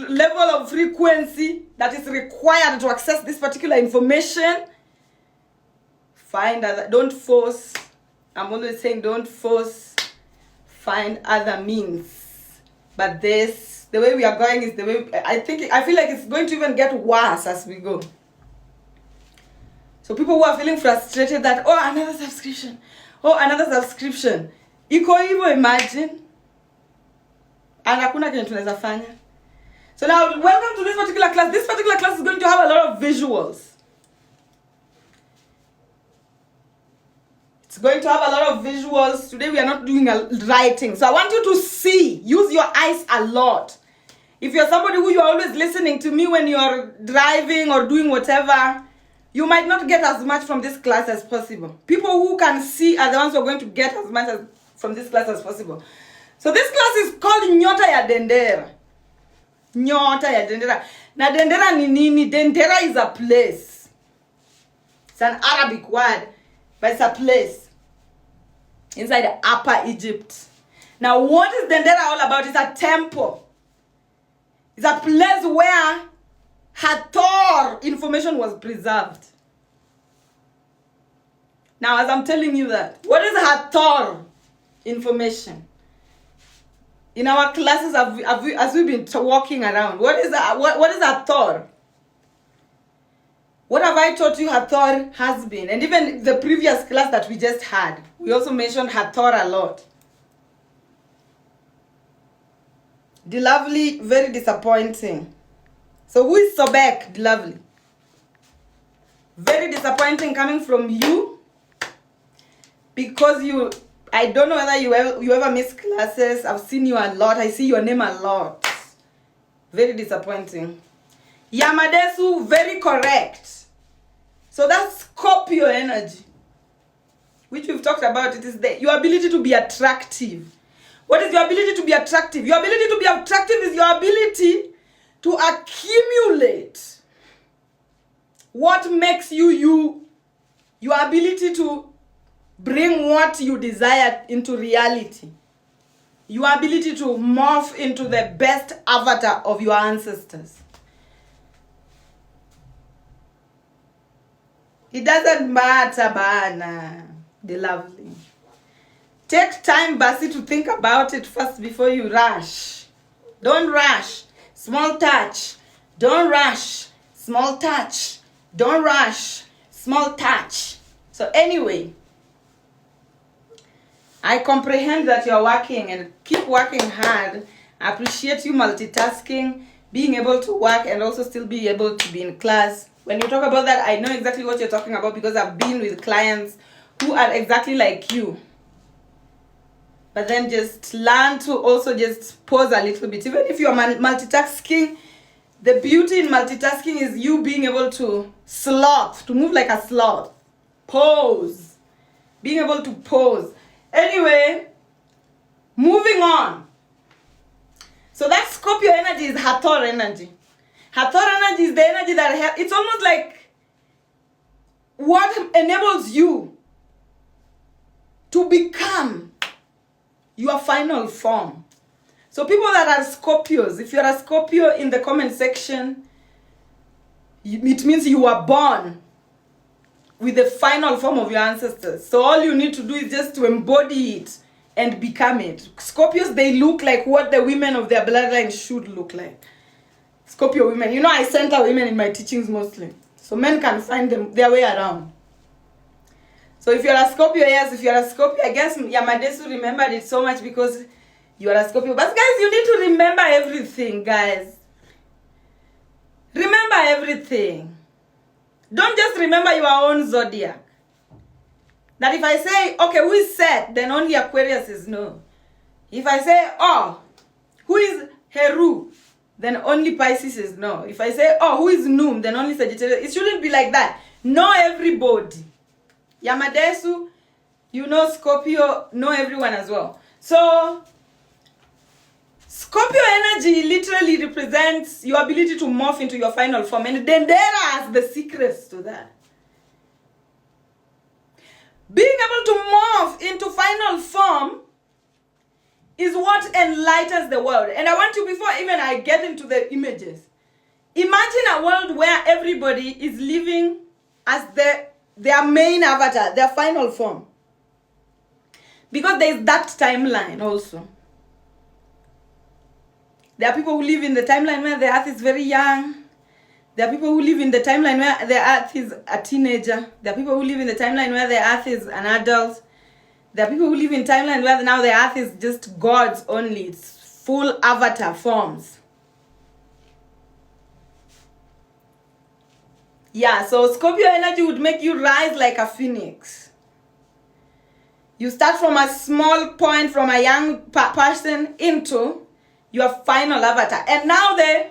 level of frequency that is required to access this particular information, find other, don't force. I'm always saying don't force, find other means. But this, the way we are going is the way, I feel like it's going to even get worse as we go. So people who are feeling frustrated that, oh, another subscription. Iko hivyo, imagine. And hakuna kenye tunaweza fanya. So now, welcome to this particular class. This particular class is going to have a lot of visuals. It's going to have a lot of visuals. Today we are not doing writing. So I want you to see. Use your eyes a lot. If you're somebody who you're always listening to me when you're driving or doing whatever, you might not get as much from this class as possible. People who can see are the ones who are going to get as much from this class as possible. So this class is called Nyota ya Dendera. Nyota ya Dendera. Na Dendera ni nini? Dendera is a place. It's an Arabic word, but it's a place inside Upper Egypt. Now, what is Dendera all about? It's a temple. It's a place where Hathor information was preserved. Now, as I'm telling you that, what is Hathor information? In our classes, as we've been walking around, what is Hathor? What have I taught you Hathor has been? And even the previous class that we just had, we also mentioned Hathor a lot. The lovely, very disappointing. So who is Sobek, the lovely? Very disappointing coming from you. Because I don't know whether you ever miss classes. I've seen you a lot. I see your name a lot. Very disappointing. Yamadesu, very correct. So that's Scorpio energy, which we've talked about. It is your ability to be attractive. What is your ability to be attractive? Your ability to be attractive is your ability to accumulate what makes you, your ability to bring what you desire into reality. Your ability to morph into the best avatar of your ancestors. It doesn't matter, Bana, the lovely. Take time, Basi, to think about it first before you rush. Don't rush. Small touch. Don't rush. Small touch. Don't rush. Small touch. So anyway, I comprehend that you're working and keep working hard. I appreciate you multitasking, being able to work and also still be able to be in class. When you talk about that, I know exactly what you're talking about because I've been with clients who are exactly like you. But then just learn to also just pause a little bit. Even if you're multitasking, the beauty in multitasking is you being able to sloth, to move like a sloth. Pause. Being able to pause. Anyway, moving on. So that Scorpio energy is Hathor energy. Hathor energy is the energy that it's almost like what enables you to become your final form. So people that are Scorpios, if you're a Scorpio in the comment section, it means you were born with the final form of your ancestors. So all you need to do is just to embody it and become it. Scorpios, they look like what the women of their bloodline should look like. Scorpio women. You know, I center women in my teachings mostly. So men can find their way around. So if you're a Scorpio, yes, if you're a Scorpio, I guess Yamadesu remembered it so much because you are a Scorpio. But guys, you need to remember everything, guys. Remember everything. Don't just remember your own zodiac. That if I say, okay, who is Seth, then only Aquarius is no. If I say, oh, who is Heru, then only Pisces is no. If I say, oh, who is Num, then only Sagittarius. It shouldn't be like that. Know everybody. Yamadesu, you know Scorpio, know everyone as well. So, Scorpio energy literally represents your ability to morph into your final form. And Dendera has the secrets to that. Being able to morph into final form is what enlightens the world. And I want you, before even I get into the images, imagine a world where everybody is living as their main avatar, their final form. Because there is that timeline also. There are people who live in the timeline where the earth is very young. There are people who live in the timeline where the earth is a teenager. There are people who live in the timeline where the earth is an adult. There are people who live in timeline where now the earth is just God's only. It's full avatar forms. Yeah, so Scorpio energy would make you rise like a phoenix. You start from a small point, from a young person into your final avatar. And now the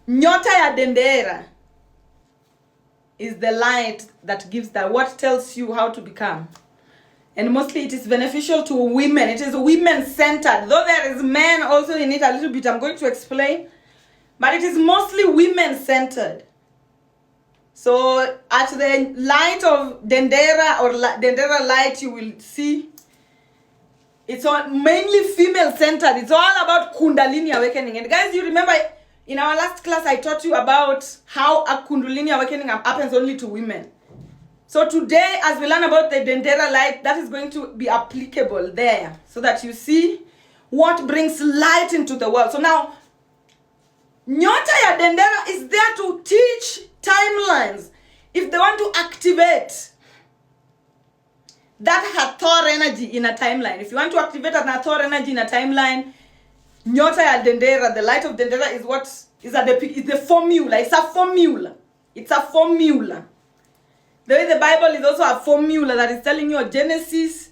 Nyota ya Dendera is the light that gives that, what tells you how to become. And mostly it is beneficial to women. It is women-centered. Though there is men also in it a little bit, I'm going to explain. But it is mostly women-centered. So at the light of Dendera or Dendera light, you will see it's mainly female-centered. It's all about Kundalini awakening. And guys, you remember in our last class, I taught you about how a Kundalini awakening happens only to women. So today, as we learn about the Dendera light, that is going to be applicable there, so that you see what brings light into the world. So now, Nyota ya Dendera is there to teach timelines. If they want to activate that Hathor energy in a timeline, if you want to activate an Hathor energy in a timeline, Nyota ya Dendera, the light of Dendera, is what is the formula. It's a formula. It's a formula. The way the Bible is also a formula that is telling you Genesis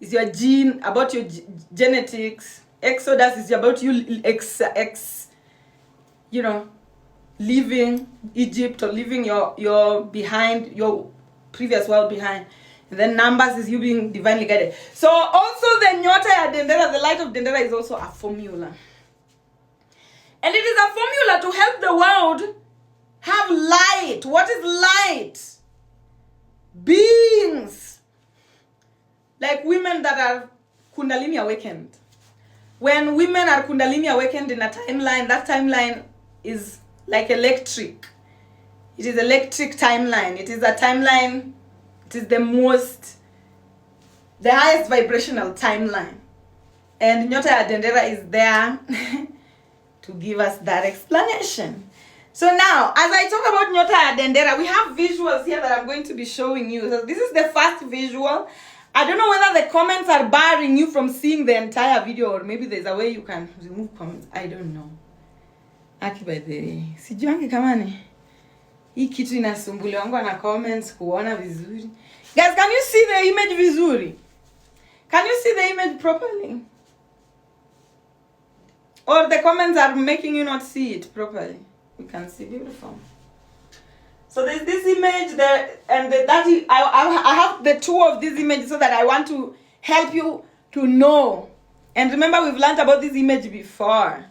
is your gene, about your genetics. Exodus is about you leaving Egypt or leaving your behind, your previous world behind. And then Numbers is you being divinely guided. So also the Nyota ya Dendera, the light of Dendera, is also a formula. And it is a formula to help the world have light. What is light? Beings. Like women that are Kundalini awakened. When women are Kundalini awakened in a timeline, that timeline is like electric. It is electric timeline. It is a timeline. It is the highest vibrational timeline. And Nyota ya Dendera is there to give us that explanation. So now, as I talk about Nyota ya Dendera, we have visuals here that I'm going to be showing you. So this is the first visual. I don't know whether the comments are barring you from seeing the entire video, or maybe there's a way you can remove comments. I don't know. Aki by the way. Sijuangi kamani. Hii kitu inasumbuliwa wangu na comments kuona vizuri. Guys, can you see the image vizuri? Can you see the image properly? Or the comments are making you not see it properly? You can see beautiful. So there's this image there, and I have the two of these images so that I want to help you to know. And remember, we've learned about this image before.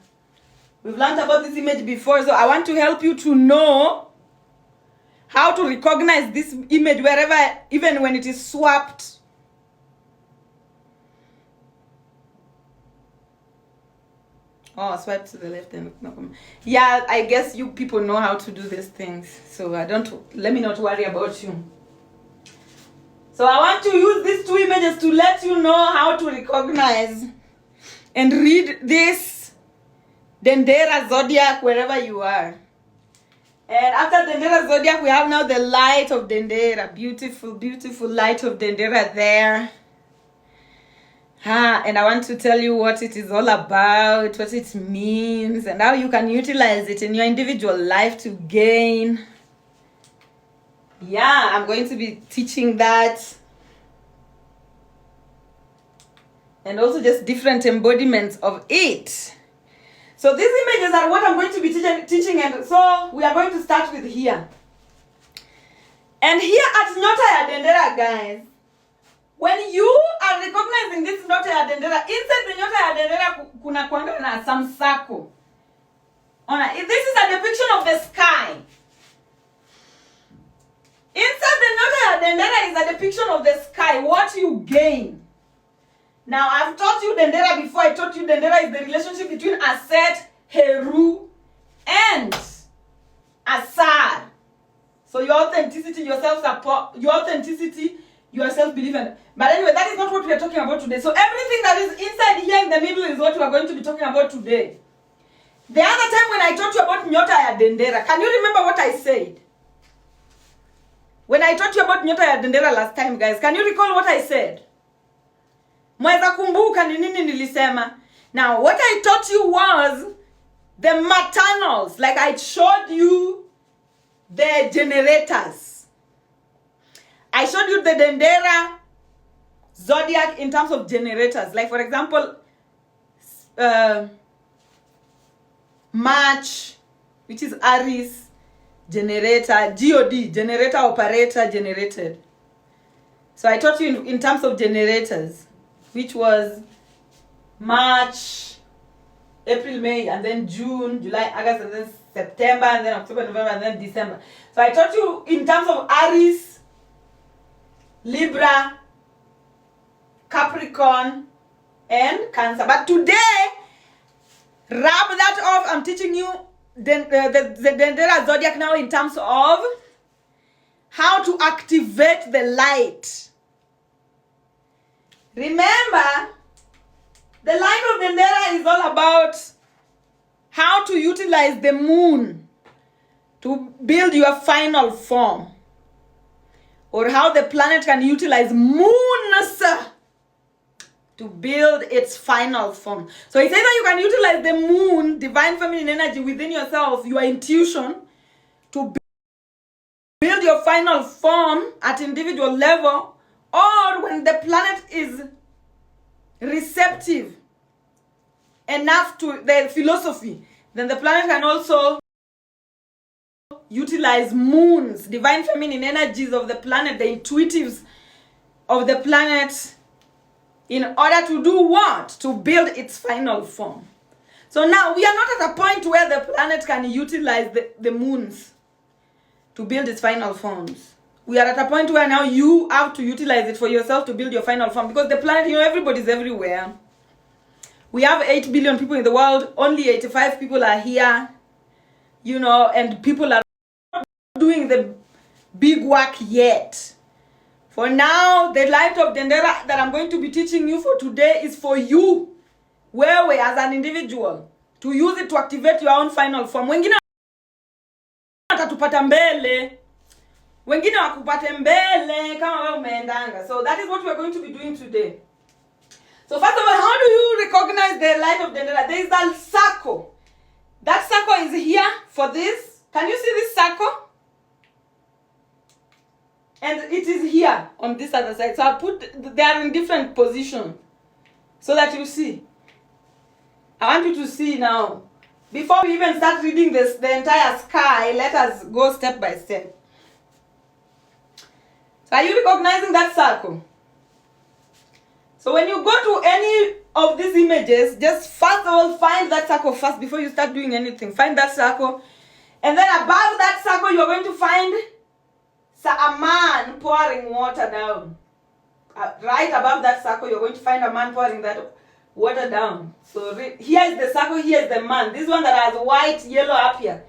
So I want to help you to know how to recognize this image wherever, even when it is swapped. Oh, swipe to the left and no comment. Yeah, I guess you people know how to do these things. So let me not worry about you. So I want to use these two images to let you know how to recognize and read this Dendera Zodiac wherever you are. And after Dendera Zodiac, we have now the light of Dendera. Beautiful, beautiful light of Dendera there. And I want to tell you what it is all about, what it means, and how you can utilize it in your individual life to gain. Yeah, I'm going to be teaching that. And also just different embodiments of it. So these images are what I'm going to be teaching, and so we are going to start with here. And here at Nyota ya Dendera, guys, when you are recognizing this Nyota ya Dendera, inside the Nyota ya Dendera kuna kuanga na some circle. This is a depiction of the sky. Inside the Nyota ya Dendera is a depiction of the sky, what you gain. Now, I've taught you Dendera before. I taught you Dendera is the relationship between Aset, Heru, and Asar. So your authenticity, your self-support, your authenticity, your self-belief. But anyway, that is not what we are talking about today. So everything that is inside here in the middle is what we are going to be talking about today. The other time when I taught you about Nyota ya Dendera, can you remember what I said? When I taught you about Nyota ya Dendera last time, guys, can you recall what I said? Mweza kumbuka ni nini nilisema? Now, what I taught you was the maternals. Like I showed you the generators. I showed you the Dendera zodiac in terms of generators. Like for example, March, which is Aries, generator, God, generator, operator, generated. So I taught you in terms of generators, which was March, April, May, and then June, July, August, and then September, and then October, November, and then December. So I taught you in terms of Aries, Libra, Capricorn, and Cancer. But today, wrap that off. I'm teaching you the Dendera zodiac now in terms of how to activate the light. Remember, the light of Dendera is all about how to utilize the moon to build your final form, or how the planet can utilize moons to build its final form. So it's either you can utilize the moon, divine feminine energy within yourself, your intuition, to build your final form at individual level, or when the planet is receptive enough to the philosophy, then the planet can also utilize moons, divine feminine energies of the planet, the intuitives of the planet, in order to do what? To build its final form. So now we are not at a point where the planet can utilize the moons to build its final forms. We are at a point where now you have to utilize it for yourself to build your final form, because the planet, everybody's everywhere. We have 8 billion people in the world, only 85 people are here, and people are not doing the big work yet. For now, the light of Dendera that I'm going to be teaching you for today is for you, wewe as an individual, to use it to activate your own final form. Wengine watatupata mbele, wengine wakupate mbele kama wewe umeendanga. So that is what we're going to be doing today. So first of all, how do you recognize the light of Dendera? There is a circle. That circle is here for this. Can you see this circle? And it is here on this other side. So I'll they are in different positions so that you see. I want you to see now. Before we even start reading the entire sky, let us go step by step. So are you recognizing that circle? So when you go to any of these images, just first of all find that circle first before you start doing anything. Find that circle. And then above that circle, you're going to find a man pouring water down. Right above that circle, you're going to find a man pouring that water down. So here is the circle, here is the man. This one that has white, yellow up here.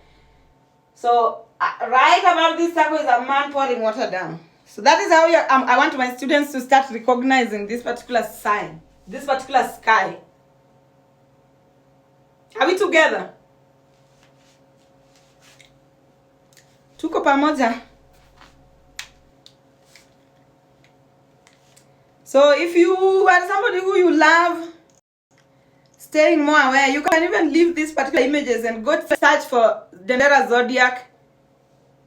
So right above this circle is a man pouring water down. So that is how I want my students to start recognizing this particular sign, this particular sky. Are we together? Tuko pamoja. So if you are somebody who you love staying more aware, you can even leave these particular images and go to search for Dendera zodiac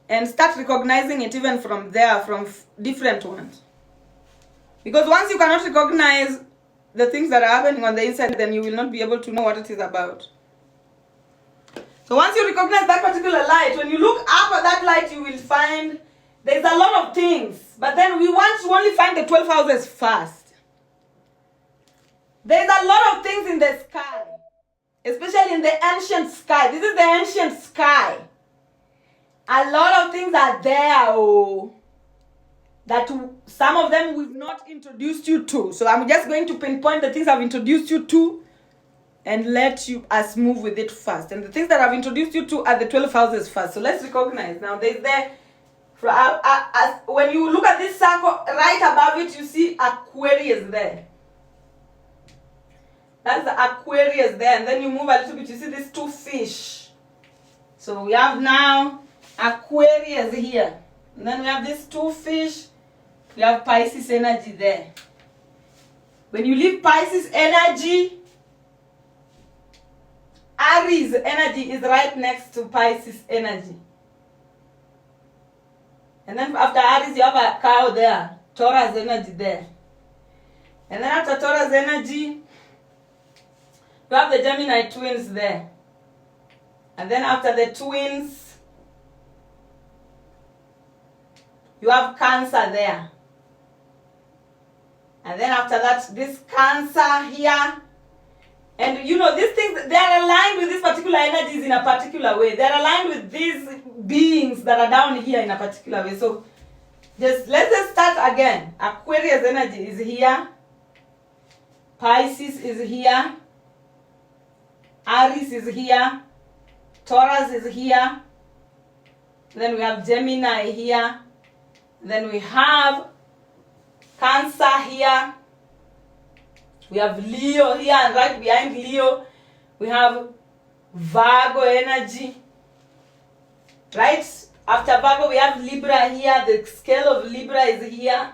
and start recognizing it even from there, from different ones. Because once you cannot recognize the things that are happening on the inside, then you will not be able to know what it is about. So once you recognize that particular light, when you look up at that light, you will find there's a lot of things. But then we want to only find the 12 houses first. There's a lot of things in the sky, especially in the ancient sky. This is the ancient sky. A lot of things are there. Oh, that some of them we've not introduced you to. So I'm just going to pinpoint the things I've introduced you to and let us move with it first. And the things that I've introduced you to are the 12 houses first. So let's recognize. Now there's there, when you look at this circle, right above it, you see Aquarius there. That's the Aquarius there. And then you move a little bit, you see these two fish. So we have now Aquarius here. And then we have these two fish. We have Pisces energy there. When you leave Pisces energy, Aries energy is right next to Pisces energy. And then after Aries, you have a cow there, Taurus energy there. And then after Taurus energy, you have the Gemini twins there. And then after the twins, you have Cancer there. And then after that, this Cancer here. And you know, these things, they are aligned with these particular energies in a particular way. They are aligned with these beings that are down here in a particular way. So let's just start again. Aquarius energy is here. Pisces is here. Aries is here. Taurus is here. Then we have Gemini here. Then we have Cancer here. We have Leo here, and right behind Leo, we have Virgo energy. Right? After Virgo, we have Libra here. The scale of Libra is here.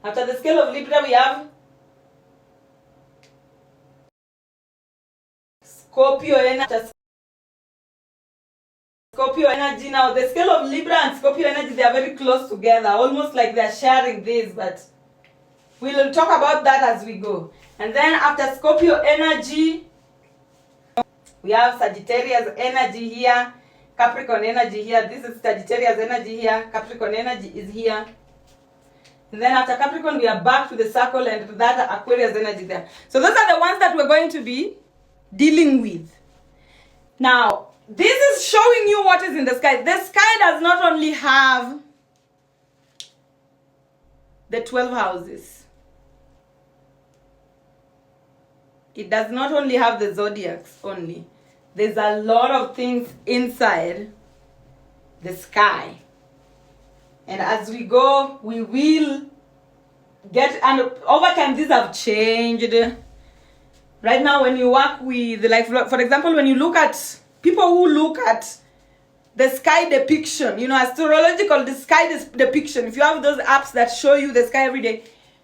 After the scale of Libra, we have Scorpio energy. Scorpio energy. Now, the scale of Libra and Scorpio energy, they are very close together, almost like they are sharing this, but we'll talk about that as we go. And then after Scorpio energy, we have Sagittarius energy here, Capricorn energy here. This is Sagittarius energy here, Capricorn energy is here. And then after Capricorn, we are back to the circle and that Aquarius energy there. So those are the ones that we're going to be dealing with. Now, this is showing you what is in the sky. The sky does not only have the 12 houses. It does not only have the zodiacs only. There's a lot of things inside the sky. And as we go, we will get, and over time these have changed. Right now when you work with, like for example, when you look at people who look at the sky depiction, you know, astrological, the sky depiction, if you have those apps that show you the sky every day,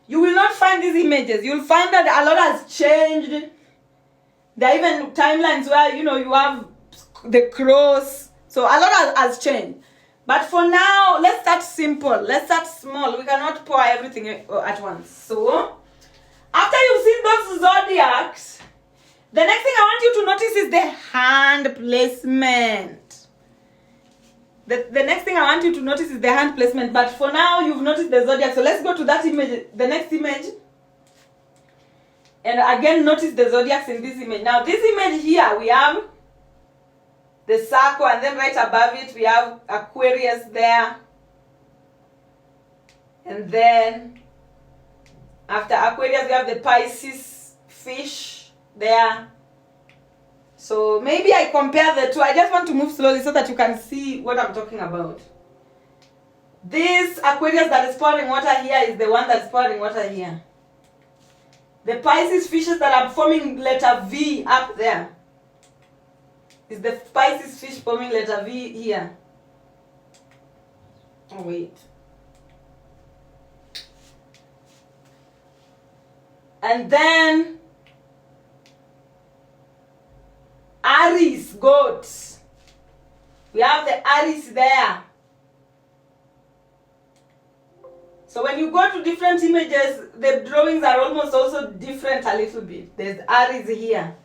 you will not find these images. You'll find that a lot has changed. There are even timelines where, you know, you have the cross. So a lot has changed. But for now, let's start simple. Let's start small. We cannot pour everything at once. So, after you've seen those zodiacs, the next thing I want you to notice is the hand placement. The next thing I want you to notice is the hand placement. But for now, you've noticed the zodiac. So let's go to that image, the next image. And again, notice the zodiacs in this image. Now, this image here, we have the circle, and then right above it, we have Aquarius there. And then, after Aquarius, we have the Pisces fish there. So maybe I compare the two. I just want to move slowly so that you can see what I'm talking about. This Aquarius that is pouring water here is the one that's pouring water here. The Pisces fishes that are forming letter V up there is the Pisces fish forming letter V here. Oh, wait. And then Aries, goat. We have the Aries there. So when you go to different images, the drawings are almost also different a little bit. There's Aries here.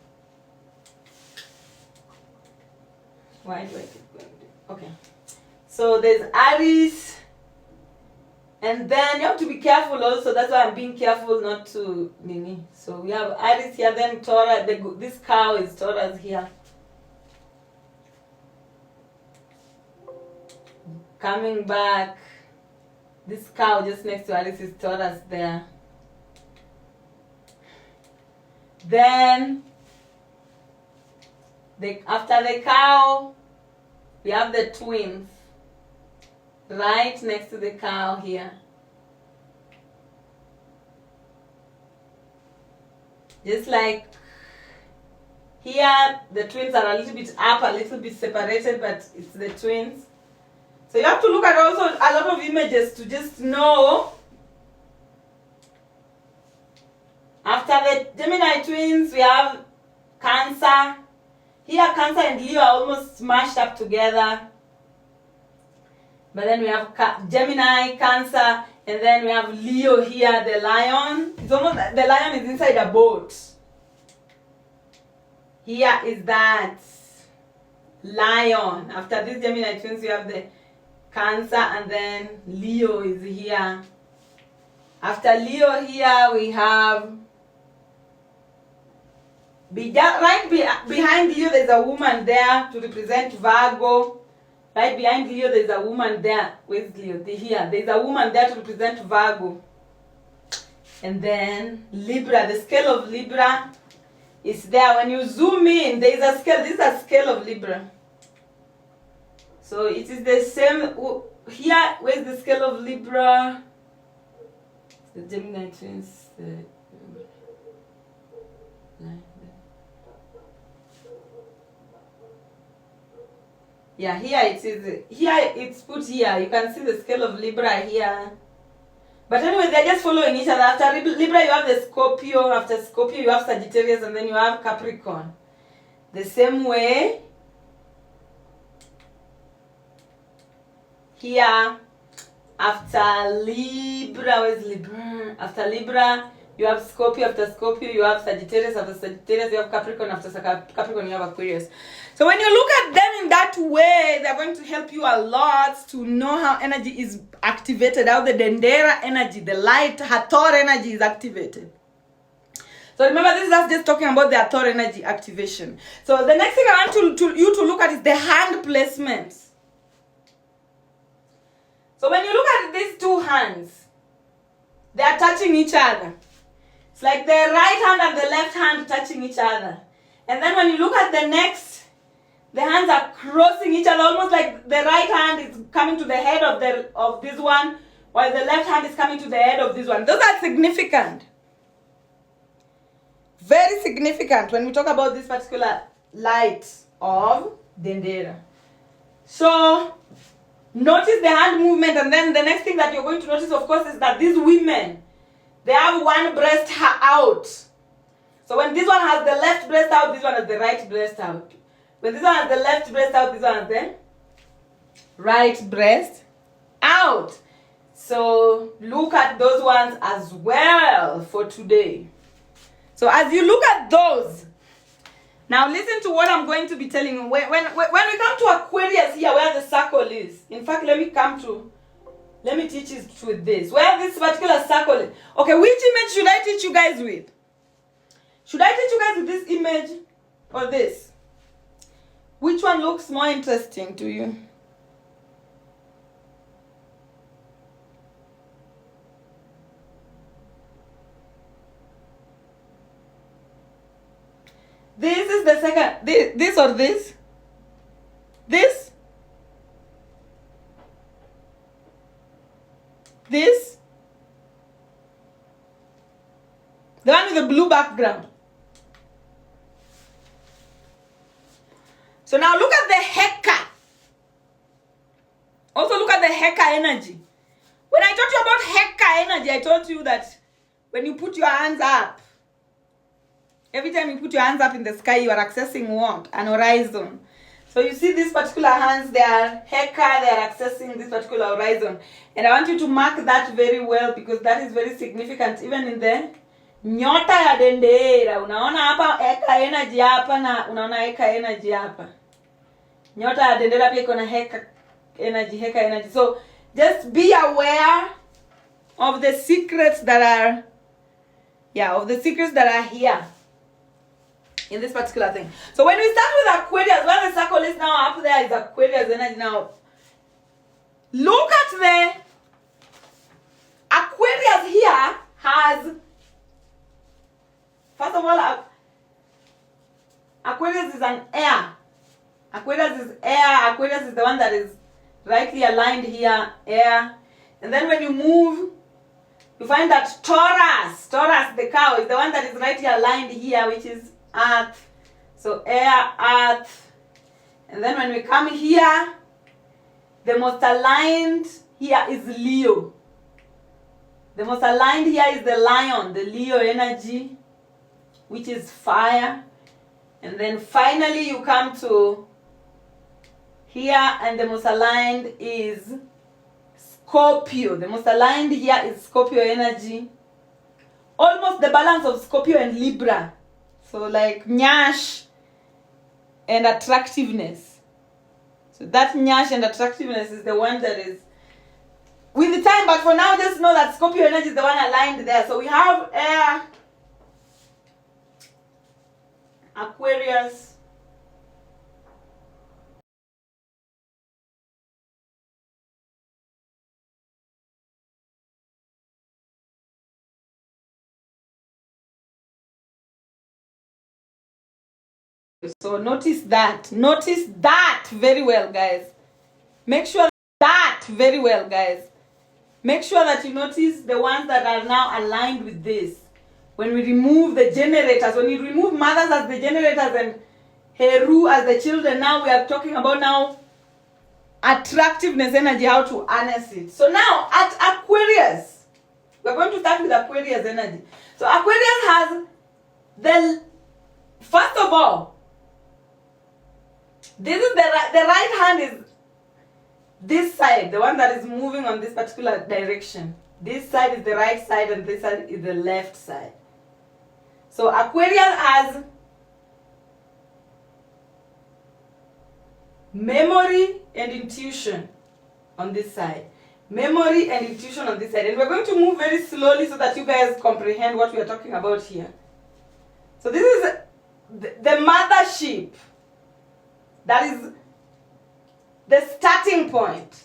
Why do I keep going? Okay. So there's Aries. And then you have to be careful also. That's why I'm being careful not to nini. So we have Aries here, then Taurus. This cow is Taurus here. Coming back. this cow just next to Alice's Taurus there. Then, after the cow, we have the twins. Right next to the cow here. Just like here, the twins are a little bit up, a little bit separated, but it's the twins. So you have to look at also a lot of images to just know. After the Gemini twins, we have Cancer. Here, Cancer and Leo are almost smashed up together. But then we have Gemini, Cancer, and then we have Leo here, the lion. It's almost the lion is inside a boat. Here is that lion. After this Gemini twins, we have the Cancer, and then Leo is here. After Leo here, we have behind Leo, there's a woman there to represent Virgo. Right behind Leo, there's a woman there. Where's Leo? Here. There's a woman there to represent Virgo. And then Libra, the scale of Libra is there. When you zoom in, there's a scale. This is a scale of Libra. So it is the same. Here, where's the scale of Libra? The Gemini twins. Yeah, here it is. Here it's put here. You can see the scale of Libra here. But anyway, they're just following each other. After Libra, you have the Scorpio. After Scorpio, you have Sagittarius, and then you have Capricorn. The same way. Here, after Libra, where's Libra? After Libra, you have Scorpio. After Scorpio, you have Sagittarius. After Sagittarius, you have Capricorn. After Capricorn, you have Aquarius. So when you look at them in that way, they're going to help you a lot to know how energy is activated, how the Dendera energy, the light Hathor energy is activated. So remember, this is us just talking about the Hathor energy activation. So the next thing I want you to look at is the hand placements. So when you look at these two hands, they are touching each other. It's like the right hand and the left hand touching each other. And then when you look at the next, the hands are crossing each other, almost like the right hand is coming to the head of this one, while the left hand is coming to the head of this one. Those are significant. Very significant when we talk about this particular light of Dendera. So, notice the hand movement, and then the next thing that you're going to notice, of course, is that these women, they have one breast out. So when this one has the left breast out, this one has the right breast out. When this one has the left breast out, this one has the right breast out. So look at those ones as well for today. So as you look at those, now listen to what I'm going to be telling you. When we come to Aquarius here, where the circle is. In fact, let me teach you with this. Where this particular circle is. Okay, which image should I teach you guys with? Should I teach you guys with this image or this? Which one looks more interesting to you? This is the second. This or this? This? This? The one with the blue background. So now look at the Heka. Also look at the Heka energy. When I told you about Heka energy, I told you that when you put your hands up, every time you put your hands up in the sky, you are accessing what? An horizon. So you see these particular hands, they are Heka, they are accessing this particular horizon. And I want you to mark that very well because that is very significant. Even in the Nyota ya Dendera, unaona hapa Heka energy hapa na unaona Heka energy hapa. Nyota ya Dendera pia iko na Heka energy. So just be aware of the secrets that are, here in this particular thing. So when we start with Aquarius, where the circle is now up there is Aquarius energy. Now, look at here has, first of all, Aquarius is an air. Aquarius is air. Aquarius is the one that is rightly aligned here, air. And then when you move, you find that Taurus, the cow, is the one that is rightly aligned here, which is earth. So air, earth. And then when we come here, the most aligned here is Leo. The most aligned here is the lion, the Leo energy, which is fire. And then finally you come to here, and the most aligned is Scorpio. The most aligned here is Scorpio energy. Almost the balance of Scorpio and Libra. So like Nyash and attractiveness. So that Nyash and attractiveness is the one that is with the time, but for now just know that Scorpio energy is the one aligned there. So we have air, Aquarius, so notice that very well, guys. Make sure that very well, guys. Make sure that you notice the ones that are now aligned with this. When we remove the generators, when you remove mothers as the generators and Heru as the children, now we are talking about now attractiveness energy, how to harness it. So now at Aquarius, we're going to start with Aquarius energy. So Aquarius has first of all, this is the right hand is this side, the one that is moving on this particular direction. This side is the right side and this side is the left side. So Aquarius has memory and intuition on this side. Memory and intuition on this side. And we're going to move very slowly so that you guys comprehend what we are talking about here. So this is the mothership. That is the starting point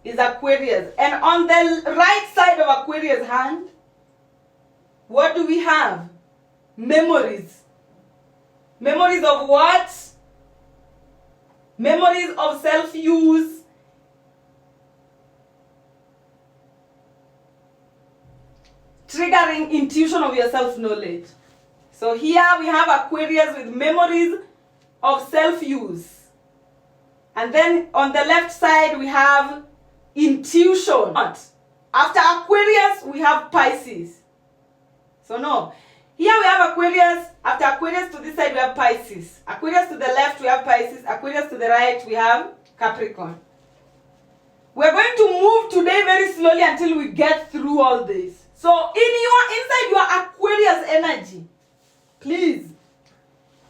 is Aquarius. And on the right side of Aquarius hand, what do we have? Memories. Memories of what? Memories of self-use. Triggering intuition of your self-knowledge. So here we have Aquarius with memories of self-use. And then on the left side we have intuition. After Aquarius we have Pisces. So no. Here we have Aquarius. After Aquarius to this side we have Pisces. Aquarius to the left we have Pisces. Aquarius to the right we have Capricorn. We're going to move today very slowly until we get through all this. So inside your Aquarius energy, please,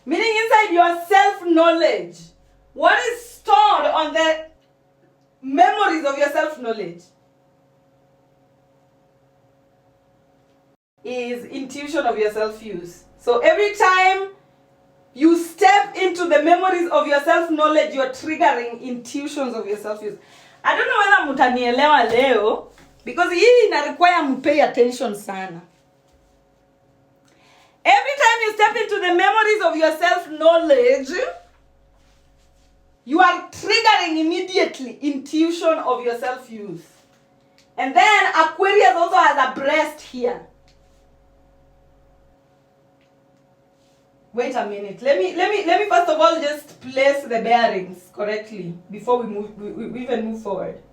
meaning inside your self-knowledge, what is stored on the memories of your self-knowledge is intuition of your self-use. So every time you step into the memories of your self-knowledge, you're triggering intuitions of your self-use. I don't know whether mutanielewa leo, because hii ina require mpay attention sana. Every time you step into the memories of your self-knowledge, you are triggering immediately intuition of your self-use. And then Aquarius also has a breast here. Wait a minute. Let me first of all just place the bearings correctly before we even move forward.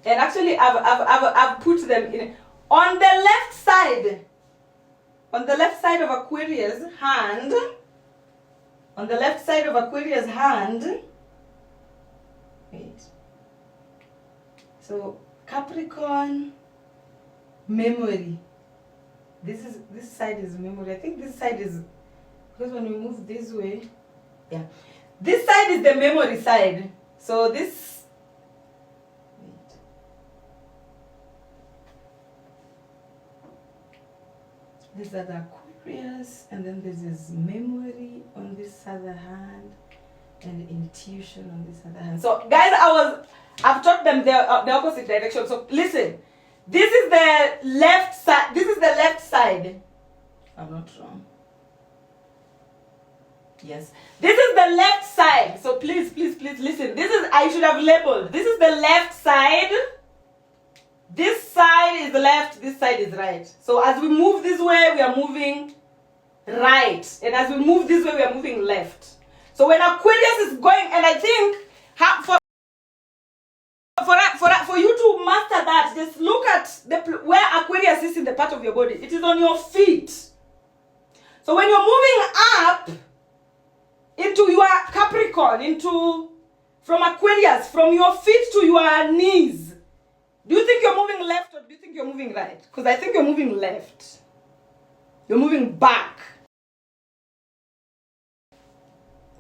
And actually I've put them in on the left side. On the left side of Aquarius hand, on the left side of Aquarius hand, wait. So Capricorn, memory. This side is memory. I think this side is, because when we move this way, yeah. This side is the memory side. So this, wait. This is the Aquarius, and then this is memory on this other hand, and intuition on this other hand. So guys, I've taught them the opposite direction. So listen, this is the left side. This is the left side. I'm not wrong. Yes, this is the left side. So please listen. This is, I should have labeled. This is the left side. This side is left. This side is right. So as we move this way, we are moving right, and as we move this way, we are moving left. So when Aquarius is going, and I think for you to master that, just look at where Aquarius is in the part of your body. It is on your feet. So when you're moving up into your Capricorn, from Aquarius, from your feet to your knees, do you think you're moving left or do you think you're moving right? Because I think you're moving left. You're moving back.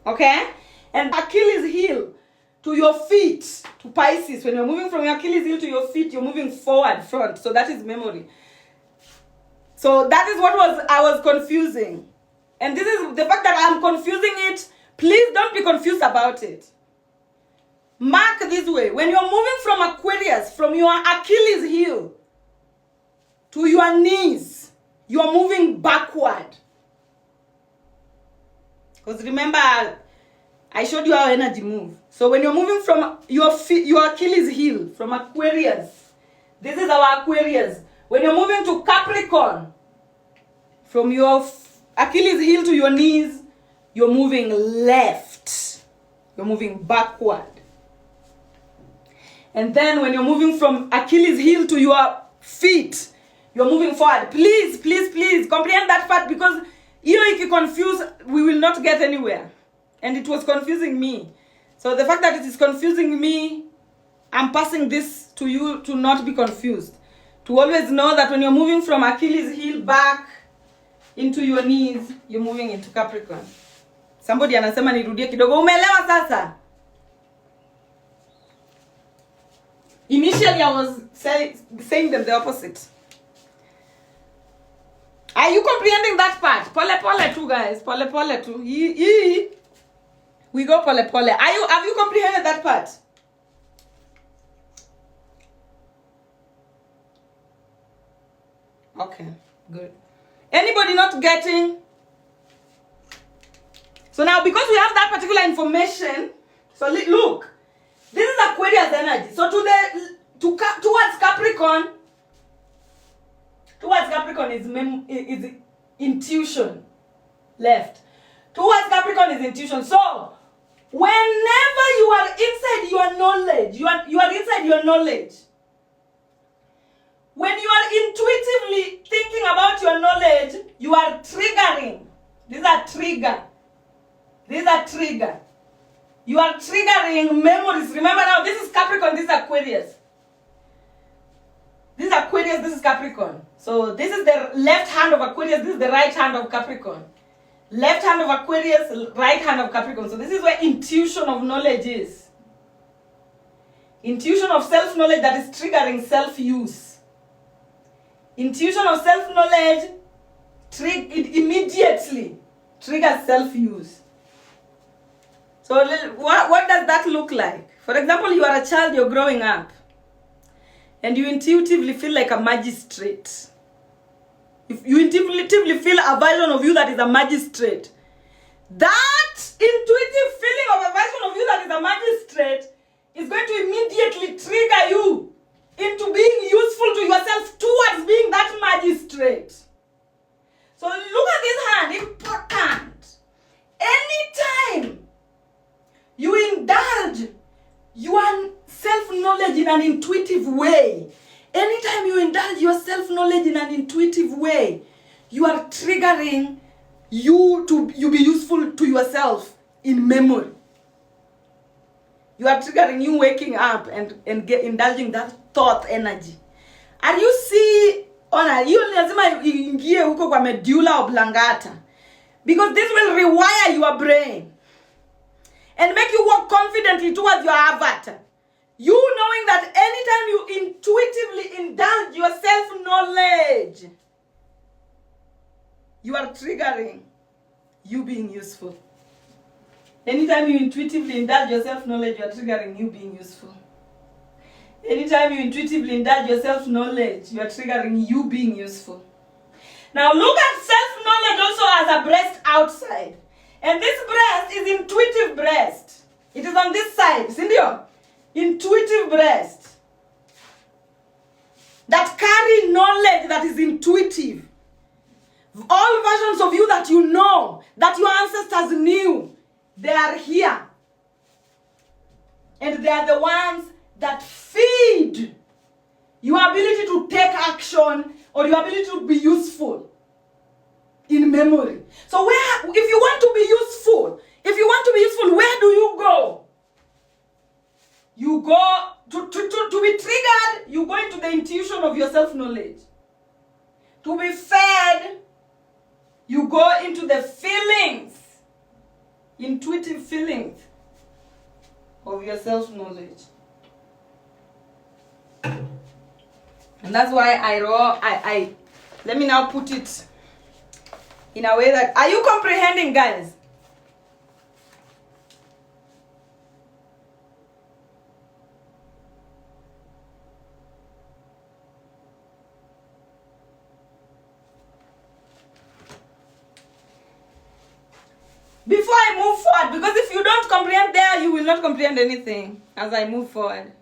Okay? And Achilles heel to your feet, to Pisces. When you're moving from your Achilles heel to your feet, you're moving forward, front. So that is memory. So that is what I was confusing. And this is the fact that I'm confusing it. Please don't be confused about it. Mark this way. When you're moving from Aquarius, from your Achilles heel to your knees, you're moving backward. Because remember, I showed you how energy moves. So when you're moving from your Achilles heel, from Aquarius, this is our Aquarius. When you're moving to Capricorn, from your Achilles heel to your knees, you're moving left. You're moving backward. And then when you're moving from Achilles heel to your feet, you're moving forward. Please comprehend that part, because if you confuse, we will not get anywhere. And it was confusing me. So the fact that it is confusing me, I'm passing this to you to not be confused. To always know that when you're moving from Achilles heel back into your knees, you're moving into Capricorn. Somebody anasema nirudie kidogo. Umeelewa sasa? Initially I was saying them the opposite. Are you comprehending that part? Pole too, guys. Pole too. We go pole. Have you comprehended that part? Okay, good. Anybody not getting? So now, because we have that particular information, so look, this is Aquarius energy. So towards Capricorn is intuition, left. Towards Capricorn is intuition. So whenever you are inside your knowledge, you are inside your knowledge. When you are intuitively thinking about your knowledge, you are triggering. These are trigger. You are triggering memories. Remember now, this is Capricorn, this is Aquarius. This is Aquarius, this is Capricorn. So this is the left hand of Aquarius, this is the right hand of Capricorn. Left hand of Aquarius, right hand of Capricorn. So this is where intuition of knowledge is. Intuition of self-knowledge that is triggering self-use. Intuition of self-knowledge, it immediately triggers self-use. So what does that look like? For example, you are a child, you're growing up, and you intuitively feel like a magistrate. If you intuitively feel a version of you that is a magistrate, that intuitive feeling of a version of you that is a magistrate is going to immediately trigger you into being useful to yourself towards being that magistrate. So look at this hand, important. Anytime you indulge your self-knowledge in an intuitive way, anytime you indulge your self-knowledge in an intuitive way, you are triggering you to be useful to yourself in memory. You are triggering you waking up and indulging that thought energy. Are you see, hiyo lazima ingie huko kwa medulla oblongata, because this will rewire your brain and make you walk confidently towards your avatar. You knowing that anytime you intuitively indulge your self-knowledge, you are triggering you being useful. Anytime you intuitively indulge your self-knowledge, you are triggering you being useful. Anytime you intuitively indulge your self-knowledge, you are triggering you being useful. Now look at self-knowledge also as a breast outside. And this breast is intuitive breast. It is on this side, Cindy. Intuitive breast. That carry knowledge that is intuitive. All versions of you that you know, that your ancestors knew, they are here. And they are the ones that feed your ability to take action or your ability to be useful in memory. So if you want to be useful, where do you go? You go to be triggered, you go into the intuition of your self-knowledge. To be fed, you go into the feelings, intuitive feelings of your self-knowledge. And that's why I let me now put it in a way that, are you comprehending, guys? Before I move forward, because if you don't comprehend there, you will not comprehend anything as I move forward.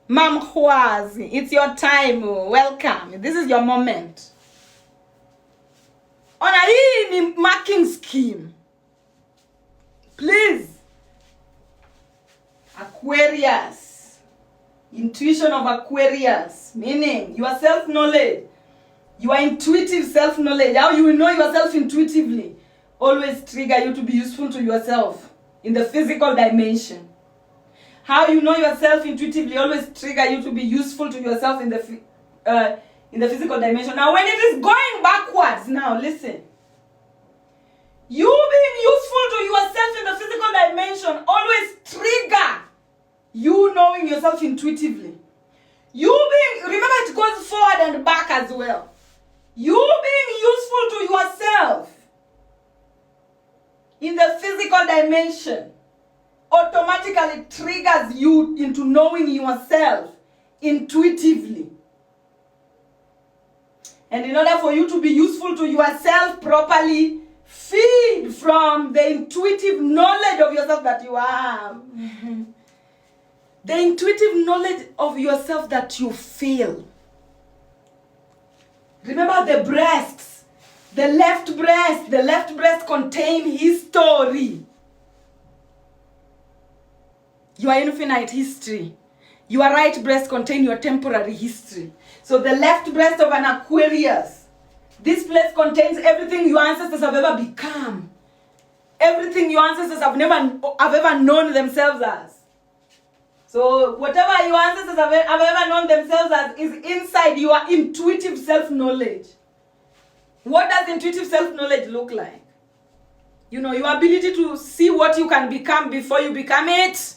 Mam Huazi, it's your time. Welcome. This is your moment. On a marking scheme. Please. Aquarius. Intuition of Aquarius. Meaning your self-knowledge. Your intuitive self-knowledge. How you will know yourself intuitively. Always trigger you to be useful to yourself in the physical dimension. How you know yourself intuitively always trigger you to be useful to yourself in the physical dimension. Now, when it is going backwards, now listen. You being useful to yourself in the physical dimension always trigger you knowing yourself intuitively. Remember it goes forward and back as well. You being useful to yourself in the physical dimension automatically triggers you into knowing yourself intuitively. And in order for you to be useful to yourself properly, feed from the intuitive knowledge of yourself that you have. The intuitive knowledge of yourself that you feel. Remember the breasts. The left breast contains history. Your infinite history. Your right breast contains your temporary history. So the left breast of an Aquarius, this place contains everything your ancestors have ever become. Everything your ancestors have ever known themselves as. So whatever your ancestors have ever known themselves as is inside your intuitive self-knowledge. What does intuitive self-knowledge look like? You know, your ability to see what you can become before you become it.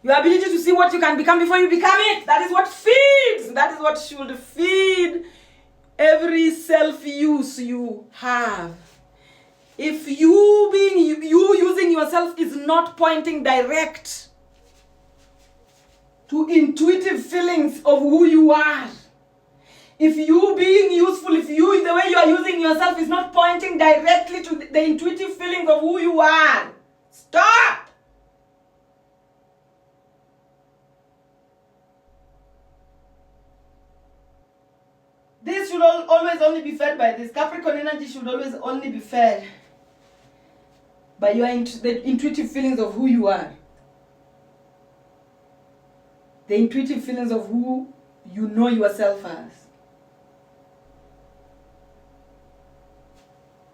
Your ability to see what you can become before you become it. That is what feeds. That is what should feed every self-use you have. If you using yourself is not pointing direct to intuitive feelings of who you are. If you being useful, the way you are using yourself is not pointing directly to the intuitive feelings of who you are. Stop! This should always only be fed by this. Capricorn energy should always only be fed by the intuitive feelings of who you are. The intuitive feelings of who you know yourself as.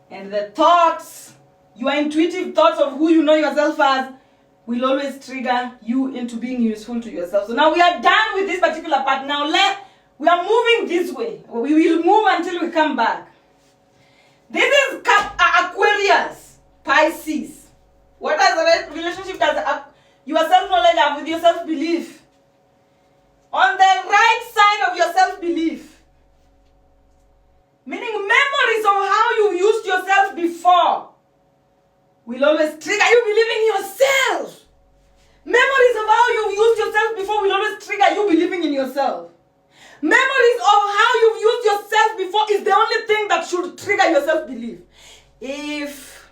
And the thoughts, your intuitive thoughts of who you know yourself as will always trigger you into being useful to yourself. So now we are done with this particular part. Now we are moving this way. We will move until we come back. This is Aquarius, Pisces. What relationship does your self-knowledge have with your self-belief? On the right side of your self-belief, meaning memories of how you used yourself before yourself. Memories of how you've used yourself before is the only thing that should trigger your self-belief. If